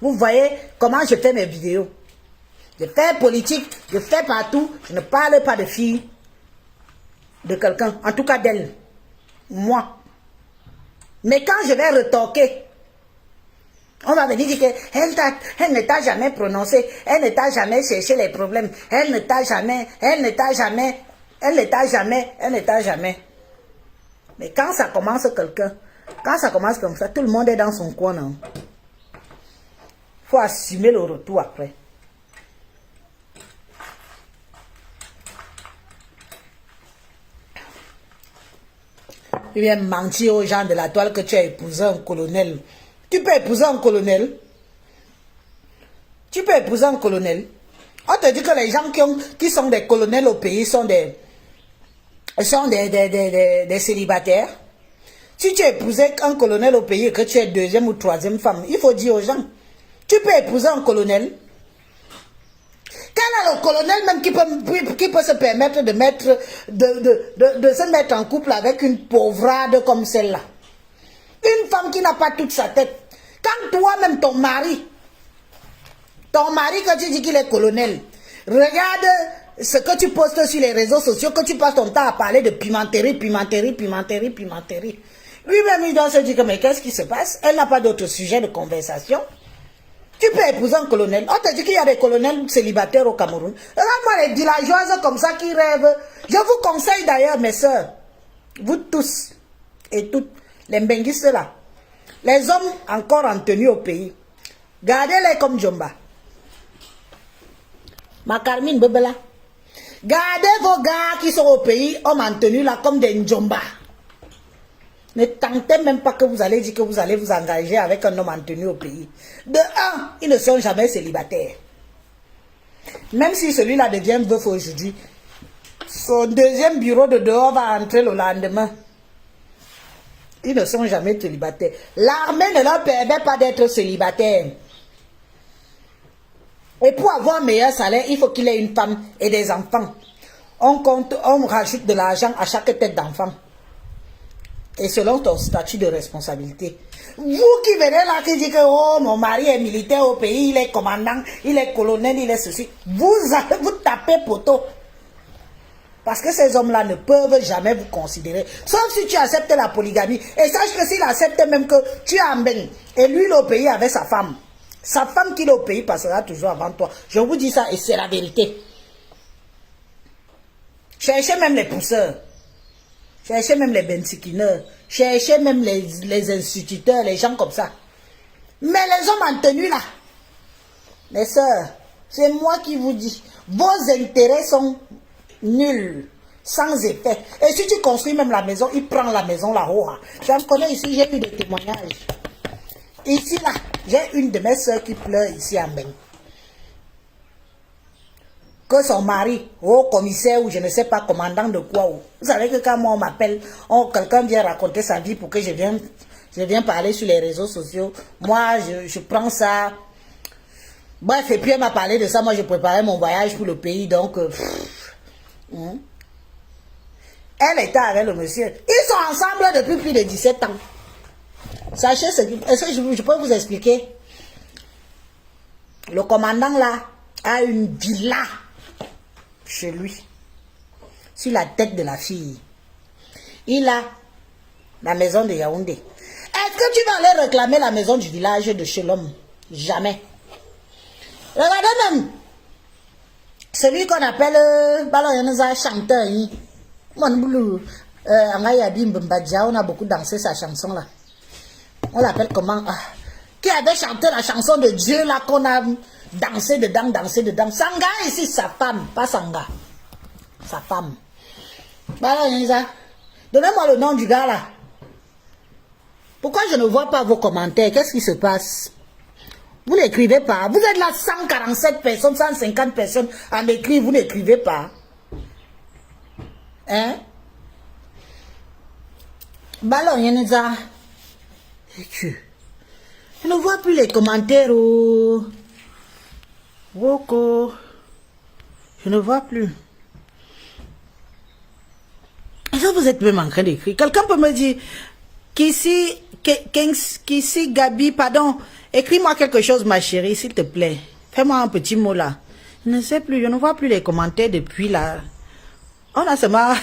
Vous voyez comment je fais mes vidéos. Je fais politique, je fais partout. Je ne parle pas de filles, de quelqu'un, en tout cas d'elle. Moi. Mais quand je vais retorquer, on va venir dire qu'elle ne t'a jamais prononcé, elle ne t'a jamais cherché les problèmes, elle ne t'a jamais. Mais quand ça commence quand ça commence comme ça, tout le monde est dans son coin. Il faut assumer le retour après. Il vient mentir aux gens de la toile que tu as épousé un colonel. Tu peux épouser un colonel. Tu peux épouser un colonel. On te dit que les gens qui sont des colonels au pays sont des célibataires. Si tu épousais un colonel au pays et que tu es deuxième ou troisième femme, il faut dire aux gens, tu peux épouser un colonel. Quel est le colonel même qui peut se permettre de se mettre en couple avec une pauvrade comme celle-là? Une femme qui n'a pas toute sa tête. Quand toi-même, ton mari que tu dis qu'il est colonel, regarde ce que tu postes sur les réseaux sociaux, que tu passes ton temps à parler de pimenterie. Lui-même, il doit se dire que mais qu'est-ce qui se passe? Elle n'a pas d'autre sujet de conversation. Tu peux épouser un colonel. On te dit qu'il y a des colonels célibataires au Cameroun. Regarde-moi les villageoises comme ça qui rêvent. Je vous conseille d'ailleurs, mes soeurs, vous tous et toutes, les mbenguistes là, les hommes encore en tenue au pays, gardez-les comme Djomba. Ma Carmine Bebela. Gardez vos gars qui sont au pays, hommes en tenue là, comme des Djomba. Ne tentez même pas que vous allez dire que vous allez vous engager avec un homme en tenue au pays. De un, ils ne sont jamais célibataires. Même si celui-là devient veuf aujourd'hui, son deuxième bureau de dehors va entrer le lendemain. Ils ne sont jamais célibataires. L'armée ne leur permet pas d'être célibataires. Et pour avoir un meilleur salaire, il faut qu'il ait une femme et des enfants. On rajoute de l'argent à chaque tête d'enfant. Et selon ton statut de responsabilité. Vous qui venez là, qui dites que oh, mon mari est militaire au pays, il est commandant, il est colonel, il est ceci. Vous tapez poteau. Parce que ces hommes-là ne peuvent jamais vous considérer. Sauf si tu acceptes la polygamie. Et sache que s'il accepte même que tu es en bain, et lui, il est au pays avec sa femme. Sa femme qui est au pays passera toujours avant toi. Je vous dis ça et c'est la vérité. Cherchez même les pousseurs. Cherchez même les bensikineurs. Cherchez même les instituteurs, les gens comme ça. Mais les hommes en tenue là, mes soeurs, c'est moi qui vous dis, vos intérêts sont nuls, sans effet. Et si tu construis même la maison, il prend la maison là-haut. J'en connais ici, j'ai eu des témoignages. Ici là, j'ai une de mes soeurs qui pleure ici en bain. Que son mari, commissaire ou je ne sais pas, commandant de quoi. Vous savez que quand moi on m'appelle, quelqu'un vient raconter sa vie pour que je viens parler sur les réseaux sociaux. Moi, je prends ça. Bref, et puis elle m'a parlé de ça. Moi, je préparais mon voyage pour le pays. Donc, elle était avec le monsieur. Ils sont ensemble depuis plus de 17 ans. Sachez ce que... Est-ce que je peux vous expliquer? Le commandant là a une villa chez lui, sur la tête de la fille. Il a la maison de Yaoundé. Est-ce que tu vas aller réclamer la maison du village de chez l'homme? Jamais. Regardez même celui qu'on appelle chanteur. On a beaucoup dansé sa chanson là. On l'appelle comment? Qui avait chanté la chanson de Dieu là qu'on a dansé dedans, Sanga ici, sa femme, pas Sanga. Sa femme. Donnez-moi le nom du gars là. Pourquoi je ne vois pas vos commentaires? Qu'est-ce qui se passe? Vous n'écrivez pas. Vous êtes là 147 personnes, 150 personnes à m'écrire, vous n'écrivez pas. Hein? Ballon, Yeneza. Je ne vois plus les commentaires. Woko. Je ne vois plus. Est-ce que vous êtes même en train d'écrire? Quelqu'un peut me dire, Kissi Gabi, pardon, écris-moi quelque chose, ma chérie, s'il te plaît. Fais-moi un petit mot là. Je ne sais plus, je ne vois plus les commentaires depuis là. On a seulement...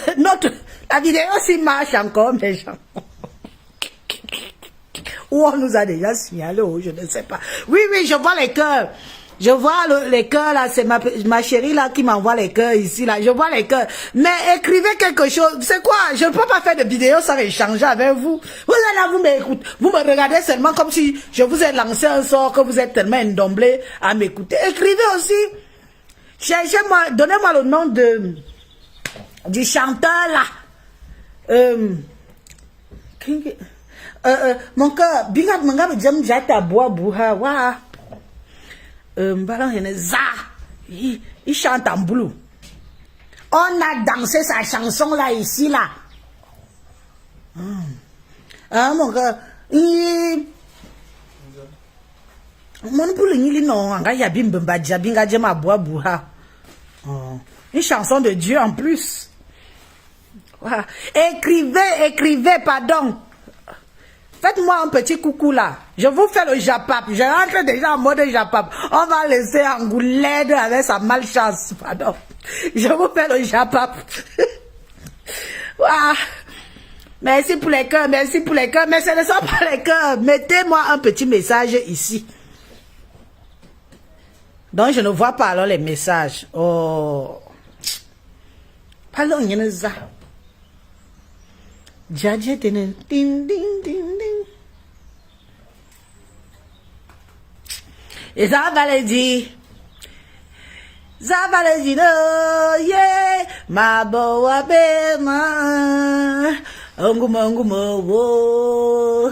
La vidéo aussi marche encore, mes gens. Ou on nous a déjà signalé, je ne sais pas. Oui, je vois les cœurs. Je vois les cœurs là, c'est ma chérie là qui m'envoie les cœurs ici là. Je vois les cœurs. Mais écrivez quelque chose. C'est quoi? Je ne peux pas faire de vidéo sans échanger avec vous. Vous êtes là, vous m'écoutez. Vous me regardez seulement comme si je vous ai lancé un sort, que vous êtes tellement indomblé à m'écouter. Écrivez aussi. Cherchez-moi, donnez-moi le nom du chanteur là. Mon cœur, bingat manga jam jata bois bouha wa. Il chante en bleu. On a dansé sa chanson là, ici, là. Mon gars, mon poule, il non, une chanson de Dieu en plus. Écrivez, pardon. Faites-moi un petit coucou là. Je vous fais le japap. Je rentre déjà en mode japap. On va laisser Angoulède avec sa malchance. Pardon. Je vous fais le japap. Merci pour les cœurs, merci pour les cœurs. Mais ce ne sont pas les cœurs. Mettez-moi un petit message ici. Donc je ne vois pas alors les messages. Oh. Pardon, il y en a ça. Ding, ding, ding, ding. Et ça va le dire, no, yeah, ma boa bema, ongumo, wo,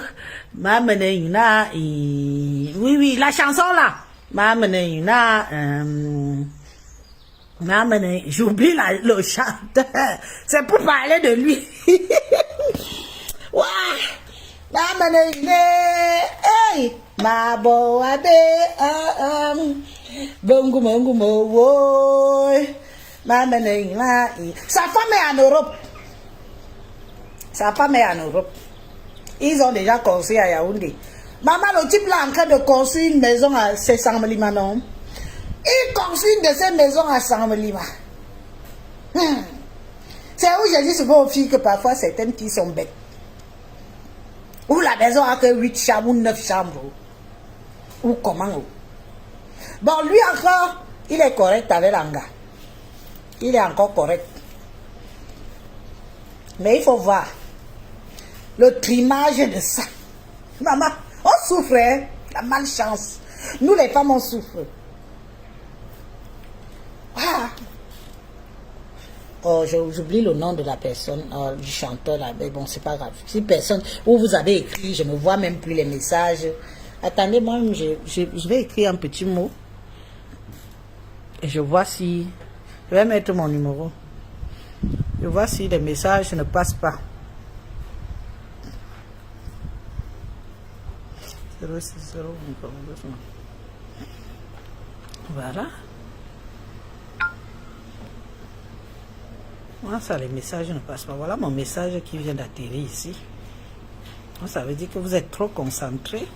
ma menina, oui, la chanson là, ma menina, j'oublie le chanteur, c'est pour parler de lui. Hey, ma boa bongumo wo, sa femme est en Europe. Sa femme est en Europe. Ils ont déjà construit à Yaoundé. Maman, le type là en train de construire une maison à 600 Lima, non? Il construit une de ces maisons à 100 Lima. C'est où je dis souvent aux filles que parfois certaines filles sont bêtes. Ou la maison a que 8 chambres ou 9 chambres. Ou comment. Bon, lui encore, il est correct avec l'anga. Il est encore correct. Mais il faut voir le trimage de ça. Maman, on souffre, hein? La malchance. Nous les femmes, on souffre. Oh, j'oublie le nom de la personne, du chanteur là, mais bon, c'est pas grave. Si personne, où vous avez écrit, je ne vois même plus les messages. Attendez, moi, je vais écrire un petit mot. Et je vois si, je vais mettre mon numéro. Je vois si les messages ne passent pas. 060, voilà. Moi, ça, les messages ne passent pas. Voilà mon message qui vient d'atterrir ici. Ça veut dire que vous êtes trop concentré.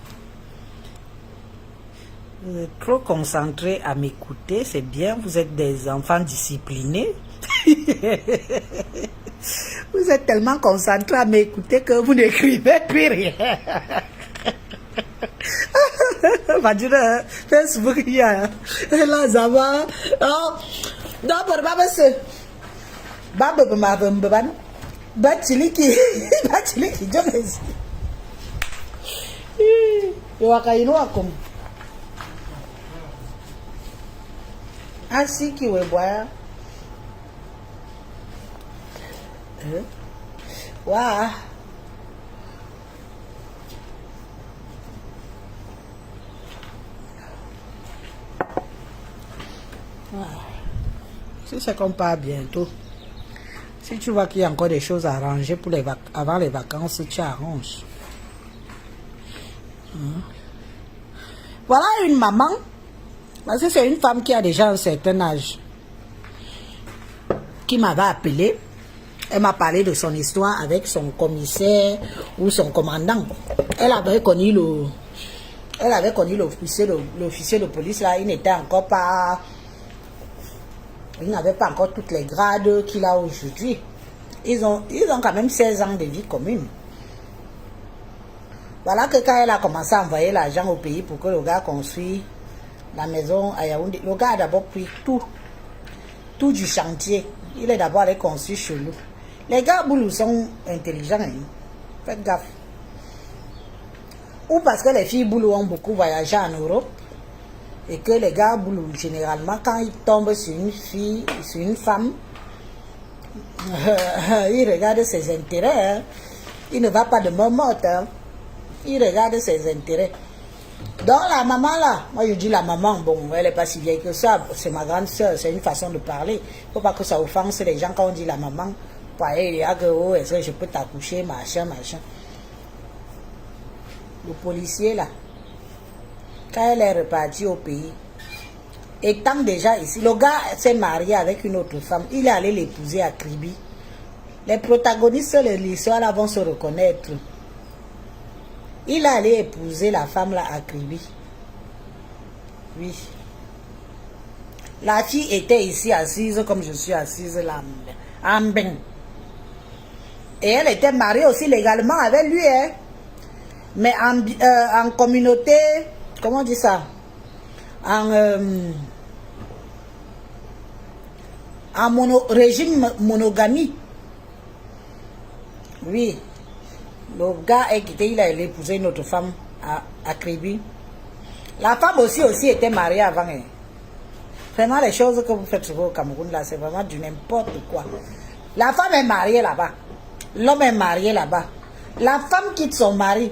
Vous êtes trop concentré à m'écouter, c'est bien. Vous êtes des enfants disciplinés. Vous êtes tellement concentré à m'écouter que vous n'écrivez plus rien. Va dire Facebook il y a là ça va. Non pour baba se. Baba ma bamban. Bachiliki Jones. Yo akainua kom. Asiki we boya. Wow. Si c'est comme pas bientôt, si tu vois qu'il y a encore des choses à arranger pour avant les vacances, tu arranges. Voilà une maman, parce que c'est une femme qui a déjà un certain âge, qui m'avait appelé. Elle m'a parlé de son histoire avec son commissaire ou son commandant. Elle avait connu l'officier de police là. Il n'était encore pas, il n'avait pas encore toutes les grades qu'il a aujourd'hui. Ils ont quand même 16 ans de vie commune. Voilà que quand elle a commencé à envoyer l'argent au pays pour que le gars construise la maison à Yaoundé, le gars a d'abord pris tout du chantier. Il est d'abord allé construire chez nous. Les gars boulous sont intelligents. Hein. Faites gaffe. Ou parce que les filles boulous ont beaucoup voyagé en Europe. Et que les gars boulous, généralement, quand ils tombent sur une fille, sur une femme, ils regardent ses intérêts. Hein. Il ne va pas de morte. Hein. Il regarde ses intérêts. Donc la maman là, moi je dis la maman, bon, elle n'est pas si vieille que ça, c'est ma grande soeur, c'est une façon de parler. Il ne faut pas que ça offense les gens quand on dit la maman. Il y a que, oh, est-ce que je peux t'accoucher, machin. Le policier là, quand elle est repartie au pays, étant déjà ici, le gars s'est marié avec une autre femme, il est allé l'épouser à Kribi. Les protagonistes de l'histoire là vont se reconnaître. Il est allé épouser la femme là à Kribi. Oui. La fille était ici assise comme je suis assise là, en bain. Et elle était mariée aussi légalement avec lui, hein. Mais en communauté, comment on dit ça? En régime monogamie. Oui. Le gars est quitté, il a épousé une autre femme à Kribi. La femme aussi était mariée avant. Hein. Vraiment, les choses que vous faites souvent au Cameroun, là, c'est vraiment du n'importe quoi. La femme est mariée là-bas. L'homme est marié là-bas. La femme quitte son mari,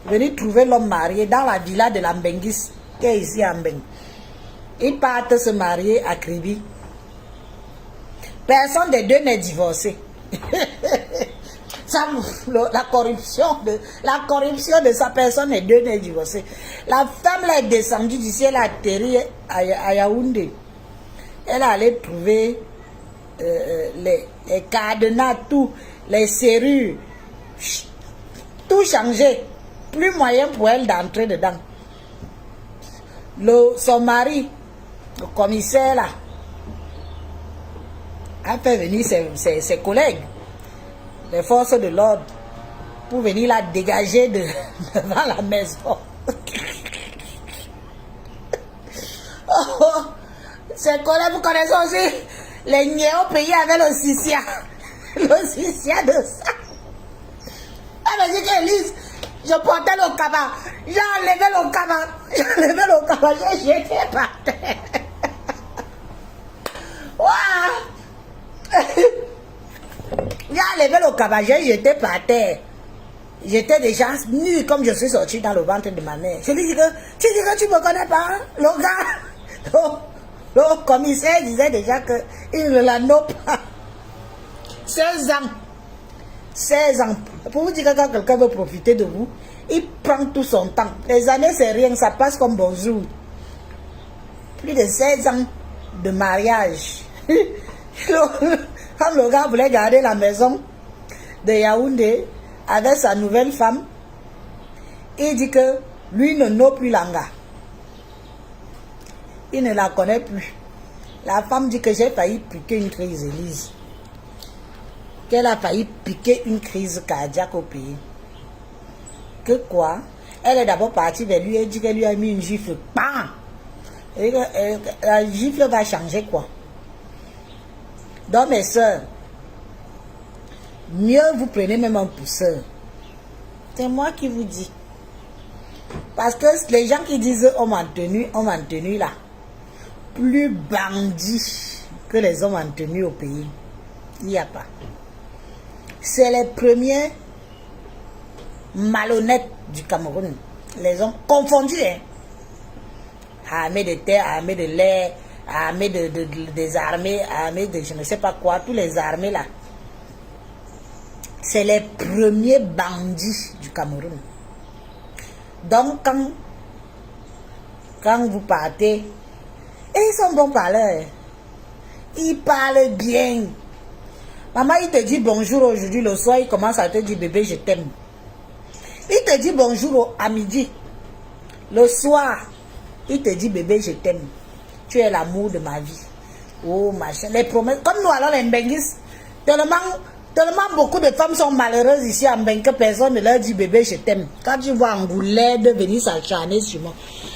venir trouver l'homme marié dans la villa de l'Ambengis, qui est ici à Mbeng. Ils partent se marier à Kribi. Personne des deux n'est divorcé. Ça, la corruption de sa personne et deux n'est divorcé. La femme là est descendue d'ici, elle a atterri à Yaoundé. Elle est allée trouver les cadenas, tout, les serrures, tout changé. Plus moyen pour elle d'entrer dedans. Son mari, le commissaire là, a fait venir ses collègues, les forces de l'ordre, pour venir la dégager devant la maison. Oh, ses collègues, vous connaissez aussi les néos payés avec le Sissia de ça. Elle me dit qu'Élise, je portais le cabas, j'ai enlevé le cabas, j'ai jeté par terre. Waouh! J'ai enlevé le cabas, j'ai jeté par terre. J'étais déjà nue comme je suis sortie dans le ventre de ma mère. Je lui dis que, tu me connais pas, hein? Le gars, le commissaire disait déjà qu'il ne la note pas. 16 ans. 16 ans. Pour vous dire que quand quelqu'un veut profiter de vous, il prend tout son temps. Les années, c'est rien, ça passe comme bonjour. Plus de 16 ans de mariage. Quand le gars voulait garder la maison de Yaoundé avec sa nouvelle femme, Il dit que lui ne nomme plus Langa. Il ne la connaît plus. La femme dit que j'ai failli piquer une crise, Élise. Qu'elle a failli piquer une crise cardiaque au pays. Que quoi? Elle est d'abord partie vers lui et dit qu'elle lui a mis une gifle. Bam! Et la gifle va changer quoi? Donc mes soeurs, mieux vous prenez même un pousseur. C'est moi qui vous dis. Parce que les gens qui disent homme en tenue là, plus bandits que les hommes en tenue au pays, il n'y a pas. C'est les premiers malhonnêtes du Cameroun. Les ont confondus. Hein. Armée de terre, armée de l'air, armée des armées, armée de je ne sais pas quoi, tous les armées là. C'est les premiers bandits du Cameroun. Donc quand vous partez, et ils sont bons parleurs. Ils parlent bien. Maman, il te dit bonjour aujourd'hui, le soir, il commence à te dire bébé, je t'aime. Il te dit bonjour à midi. Le soir, il te dit bébé, je t'aime. Tu es l'amour de ma vie. Oh, machin. Les promesses. Comme nous, alors, les Mbenguis, tellement beaucoup de femmes sont malheureuses ici à Mbengue que personne ne leur dit bébé, je t'aime. Quand tu vois Angoulède venir s'acharner sur moi.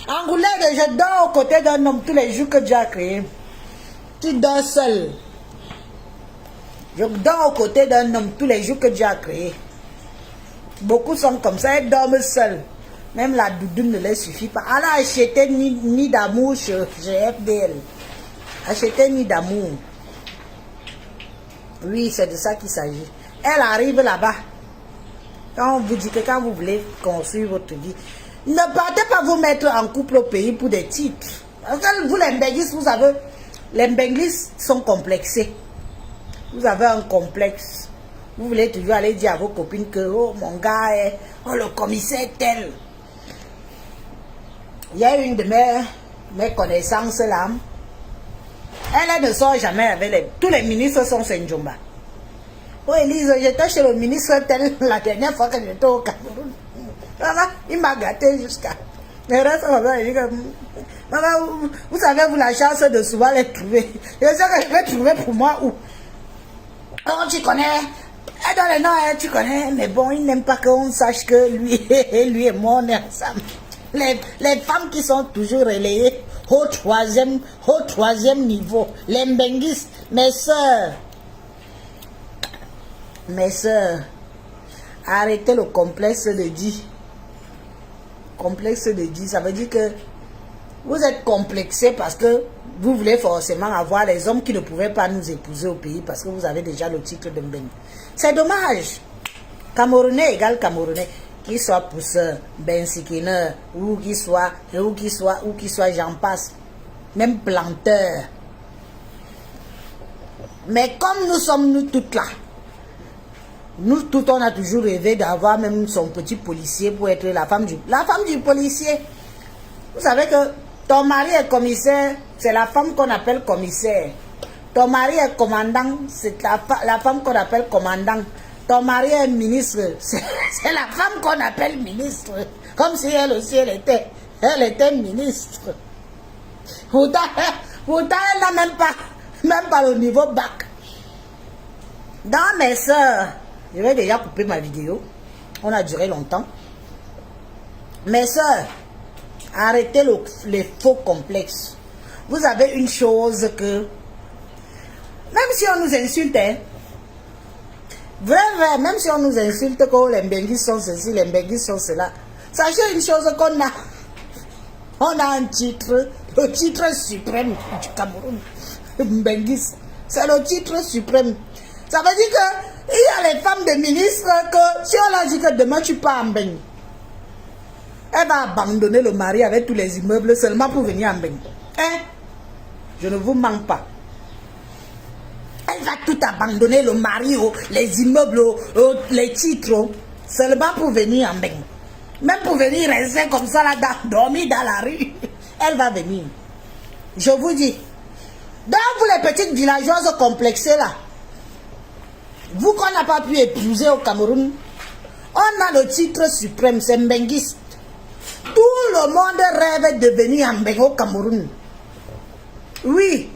Angoulède, je dors aux côtés d'un homme tous les jours que Dieu a créé. Tu dors seul. Je dors aux côtés d'un homme tous les jours que Dieu a créé. Beaucoup sont comme ça, elles dorment seules. Même la doudoune ne leur suffit pas. Elle a acheté ni d'amour chez FDL. Acheter ni d'amour. Oui, c'est de ça qu'il s'agit. Elle arrive là-bas. Quand on vous dit que quand vous voulez construire votre vie, ne partez pas vous mettre en couple au pays pour des titres. Parce que vous, les Mbenguis, vous savez, les Mbenguis sont complexés. Vous avez un complexe. Vous voulez toujours aller dire à vos copines que oh, mon gars est, oh, le commissaire tel. Il y a une de mes connaissances là. Elle ne sort jamais avec tous les ministres sont Senjomba. Oh Élise, j'étais chez le ministre tel la dernière fois que j'étais au Cameroun. Maman, il m'a gâté jusqu'à. Le reste, maman, vous savez, vous la chance de souvent les trouver. Je sais que je vais trouver pour moi où. Oh, tu connais. Et dans les noms, tu connais. Mais bon, il n'aime pas qu'on sache que lui et moi, on est ensemble. Les femmes qui sont toujours relayées au troisième niveau. Les Mbenguis, mes soeurs, arrêtez le complexe de dit. Complexe de dit, ça veut dire que vous êtes complexé parce que vous voulez forcément avoir les hommes qui ne pouvaient pas nous épouser au pays parce que vous avez déjà le titre de Mbengue. C'est dommage. Camerounais égale Camerounais. Qu'il soit pousseur, bensikineur, ou qu'il soit, j'en passe. Même planteur. Mais comme nous sommes nous toutes là, nous toutes on a toujours rêvé d'avoir même son petit policier pour être la femme du policier. Vous savez que ton mari est commissaire, c'est la femme qu'on appelle commissaire. Ton mari est commandant, c'est la femme qu'on appelle commandant. Ton mari est ministre, c'est la femme qu'on appelle ministre. Comme si elle aussi, elle était ministre. Pourtant elle n'a même pas le niveau bac. Dans mes soeurs, je vais déjà couper ma vidéo. On a duré longtemps. Mes soeurs, arrêtez les faux complexes. Vous avez une chose que, même si on nous insulte, hein, vrai, même si on nous insulte que les Mbenguis sont ceci, les Mbenguis sont cela, sachez une chose qu'on a. On a un titre, le titre suprême du Cameroun. Mbenguis, c'est le titre suprême. Ça veut dire que il y a les femmes de ministres que si on leur dit que demain tu pars en Mbengue, elle va abandonner le mari avec tous les immeubles seulement pour venir en Mbengue. Hein? Je ne vous mens pas. Elle va tout abandonner, le mari, les immeubles, les titres, seulement pour venir en Mbengue. Même pour venir rester comme ça, là, dormir dans la rue. Elle va venir. Je vous dis. Dans vous les petites villageoises complexées là, vous qu'on n'a pas pu épouser au Cameroun, on a le titre suprême, c'est Mbenguiste. le monde rêve de venir en Bengo au Cameroun. Oui.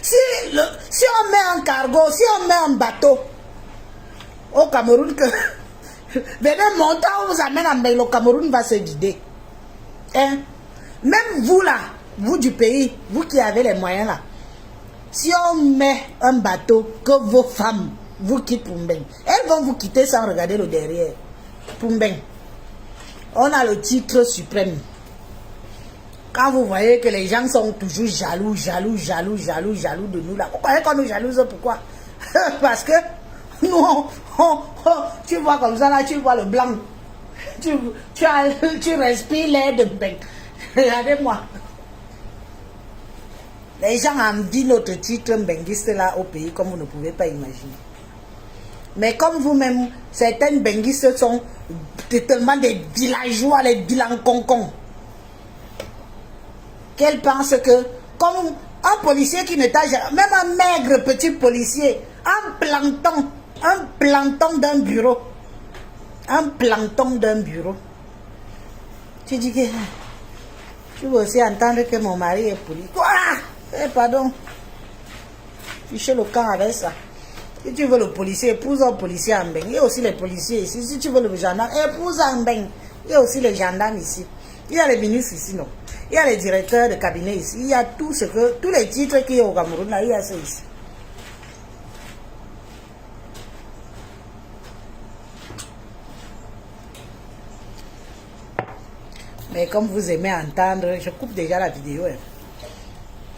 Si on met un cargo, si on met un bateau au Cameroun, que venez monter, on vous amène en Bengo, le Cameroun va se vider. Hein? Même vous là, vous du pays, vous qui avez les moyens là, si on met un bateau, que vos femmes vous quittent Pumbeng, elles vont vous quitter sans regarder le derrière. Pumbeng, on a le titre suprême. Quand vous voyez que les gens sont toujours jaloux de nous là, vous croyez qu'on nous jalouse pourquoi? Parce que nous, tu vois comme ça là, tu vois le blanc, tu respires l'air de Beng. Regardez-moi. Les gens envient notre titre benguiste là au pays comme vous ne pouvez pas imaginer. Mais comme vous-même, certaines benguistes sont tellement des villageois, les bilanconcons, qu'elles pensent que, comme un policier qui ne t'a jamais, même un maigre petit policier, un plancton d'un bureau, tu dis que tu veux aussi entendre que mon mari est policier. Quoi? Pardon. Fichez le camp avec ça. Si tu veux le policier, épouse un policier en Beng. Il y a aussi les policiers ici. Si tu veux le gendarme, épouse en Beng. Il y a aussi les gendarmes ici. Il y a les ministres ici, non. Il y a les directeurs de cabinet ici. Il y a tous les titres qu'il y a au Cameroun, là, il y a ça ici. Mais comme vous aimez entendre, je coupe déjà la vidéo. Hein.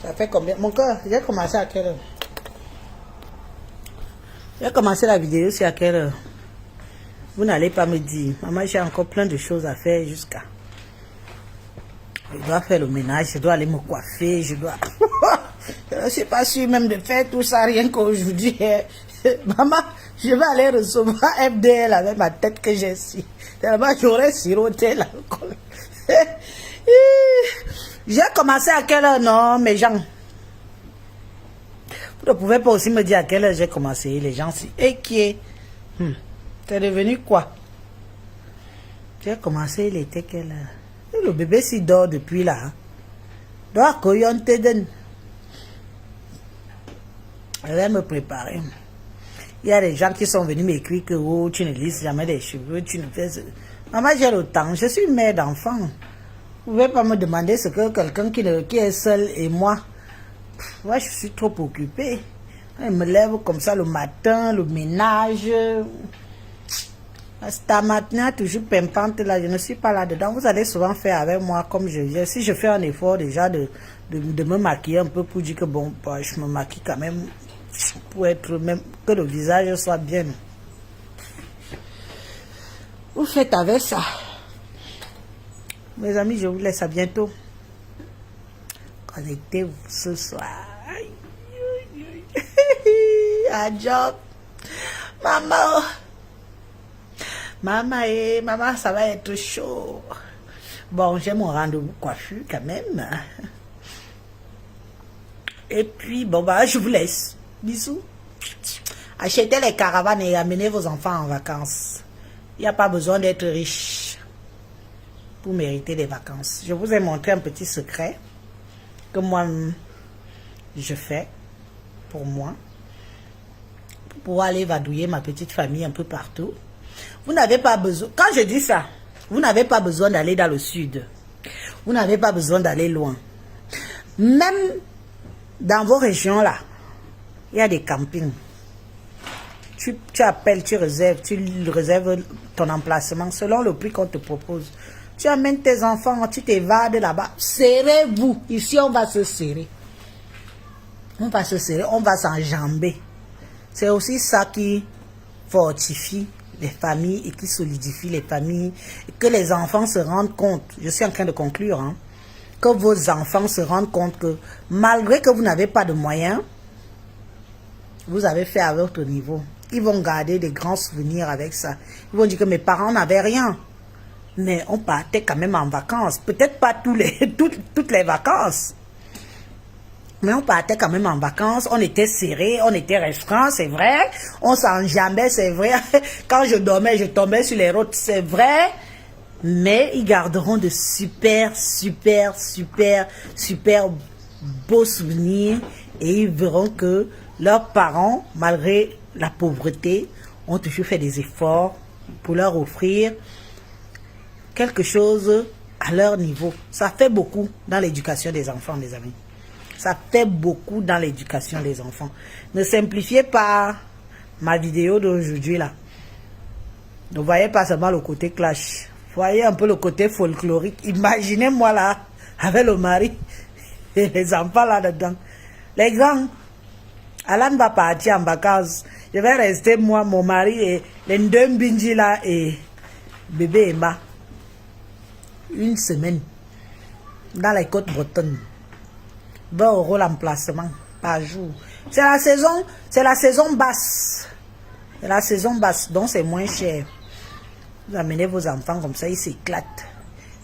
Ça fait combien? Mon cœur, j'ai commencé à quelle heure? J'ai commencé la vidéo, c'est à quelle heure? Vous n'allez pas me dire. Maman, j'ai encore plein de choses à faire jusqu'à... Je dois faire le ménage, je dois aller me coiffer, je dois... Je ne suis pas sûre même de faire tout ça rien qu'aujourd'hui. Maman, je vais aller recevoir FDL avec ma tête que j'ai ici. Tellement j'aurais siroté l'alcool. J'ai commencé à quelle heure, non, mes gens? Vous ne pouvez pas aussi me dire à quelle heure j'ai commencé, les gens. Et qui est... C'est devenu quoi? J'ai commencé, il était quelle heure? Et le bébé s'il dort depuis là. Hein? Doit accueillir te donne. Je vais me préparer. Il y a des gens qui sont venus m'écrire que oh, tu ne lisses jamais les cheveux, tu ne fais... Maman, j'ai le temps, je suis mère d'enfant. Vous ne pouvez pas me demander ce que quelqu'un qui est seul et moi. Moi, je suis trop occupée. Je me lève comme ça le matin, le ménage. C'est maintenant toujours pimpante là, je ne suis pas là-dedans. Vous allez souvent faire avec moi comme je viens. Si je fais un effort déjà de me maquiller un peu pour dire que bon, bah, je me maquille quand même pour être même que le visage soit bien. Vous faites avec ça. Mes amis, je vous laisse à bientôt. Connectez-vous ce soir. À job. Maman. Maman, ça va être chaud. Bon, j'ai mon rendez-vous coiffure quand même. Et puis, bon, bah, je vous laisse. Bisous. Achetez les caravanes et amenez vos enfants en vacances. Il n'y a pas besoin d'être riche pour mériter des vacances. Je vous ai montré un petit secret que moi, je fais pour moi. Pour aller vadouiller ma petite famille un peu partout. Vous n'avez pas besoin, quand je dis ça, vous n'avez pas besoin d'aller dans le sud. Vous n'avez pas besoin d'aller loin. Même dans vos régions là, il y a des campings. Tu appelles, tu réserves ton emplacement selon le prix qu'on te propose. Tu amènes tes enfants, tu t'évades là-bas. Serrez-vous. Ici, on va se serrer. On va se serrer, on va s'enjamber. C'est aussi ça qui fortifie les familles et qui solidifie les familles. Et que les enfants se rendent compte, je suis en train de conclure, hein, que vos enfants se rendent compte que malgré que vous n'avez pas de moyens, vous avez fait à votre niveau. Ils vont garder des grands souvenirs avec ça. Ils vont dire que mes parents n'avaient rien. Mais on partait quand même en vacances. Peut-être pas toutes les vacances. Mais on partait quand même en vacances. On était serrés, on était restreints, c'est vrai. On s'enjambait, c'est vrai. Quand je dormais, je tombais sur les routes, c'est vrai. Mais ils garderont de super beaux souvenirs et ils verront que leurs parents, malgré la pauvreté, ont toujours fait des efforts pour leur offrir quelque chose à leur niveau. Ça fait beaucoup dans l'éducation des enfants, mes amis. Ça fait beaucoup dans l'éducation des enfants. Ne simplifiez pas ma vidéo d'aujourd'hui là. Ne voyez pas seulement le côté clash. Voyez un peu le côté folklorique. Imaginez-moi là, avec le mari et les enfants là-dedans. Les grands, Alan va partir en vacances. Je vais rester moi, mon mari et les deux Mbinji là et bébé Emma. Une semaine dans les côtes bretonnes. 20 € l'emplacement par jour. C'est la saison basse. C'est la saison basse, donc c'est moins cher. Vous amenez vos enfants comme ça, ils s'éclatent.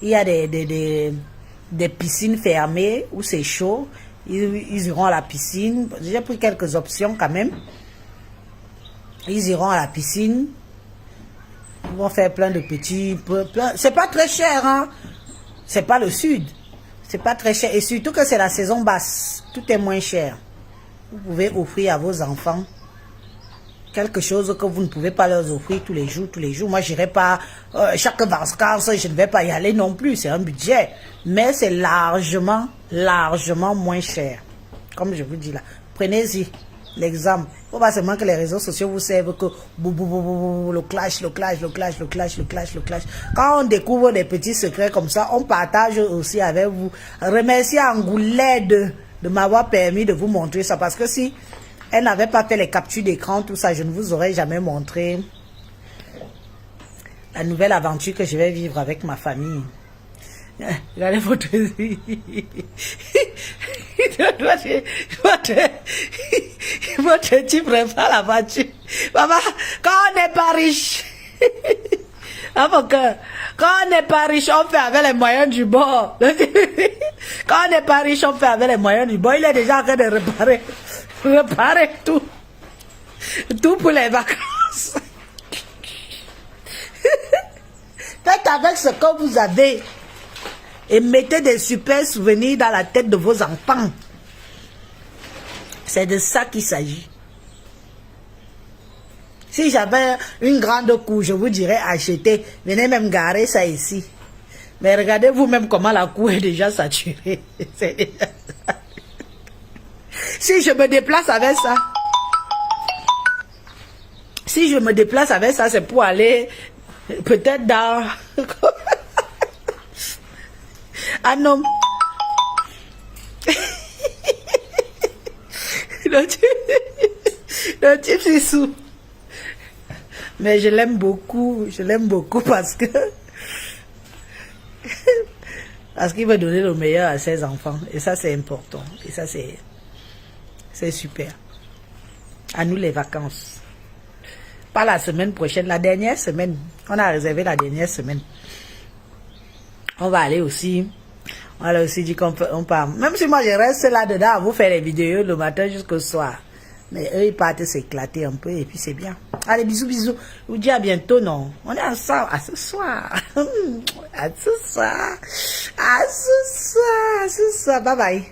Il y a des piscines fermées où c'est chaud. Ils iront à la piscine. J'ai pris quelques options quand même. Ils iront à la piscine. Ils vont faire plein de petits... C'est pas très cher, hein. C'est pas le sud. C'est pas très cher. Et surtout que c'est la saison basse. Tout est moins cher. Vous pouvez offrir à vos enfants quelque chose que vous ne pouvez pas leur offrir tous les jours. Moi, j'irai pas chaque vacances, je ne vais pas y aller non plus. C'est un budget. Mais c'est largement moins cher. Comme je vous dis là. Prenez-y l'exemple. Il ne faut pas seulement que les réseaux sociaux vous servent que le clash. Quand on découvre des petits secrets comme ça, on partage aussi avec vous. Remerciez Angoulède de m'avoir permis de vous montrer ça. Parce que si elle n'avait pas fait les captures d'écran, tout ça, je ne vous aurais jamais montré la nouvelle aventure que je vais vivre avec ma famille. Regardez votre type prépare la voiture. Maman, quand on n'est pas riche, quand on n'est pas riche, on fait avec les moyens du bord. Quand on n'est pas riche, on fait avec les moyens du bord. Il est déjà en train de réparer tout pour les vacances. Faites avec ce que vous avez et mettez des super souvenirs dans la tête de vos enfants. C'est de ça qu'il s'agit. Si j'avais une grande cour, je vous dirais acheter. Venez même garer ça ici. Mais regardez vous-même comment la cour est déjà saturée. C'est déjà ça. Si je me déplace avec ça, c'est pour aller peut-être dans... Ah non. Le type c'est sous. Mais je l'aime beaucoup parce qu'il veut donner le meilleur à ses enfants. Et ça, c'est important. Et ça, c'est super. À nous, les vacances. Pas la semaine prochaine, la dernière semaine. On a réservé la dernière semaine. On va aller aussi. On a aussi dit qu'on part. Même si moi, je reste là-dedans à vous faire les vidéos le matin jusqu'au soir. Mais eux, ils partent s'éclater un peu et puis c'est bien. Allez, bisous. Je vous dis à bientôt, non? On est ensemble. À ce soir. À ce soir. Bye bye.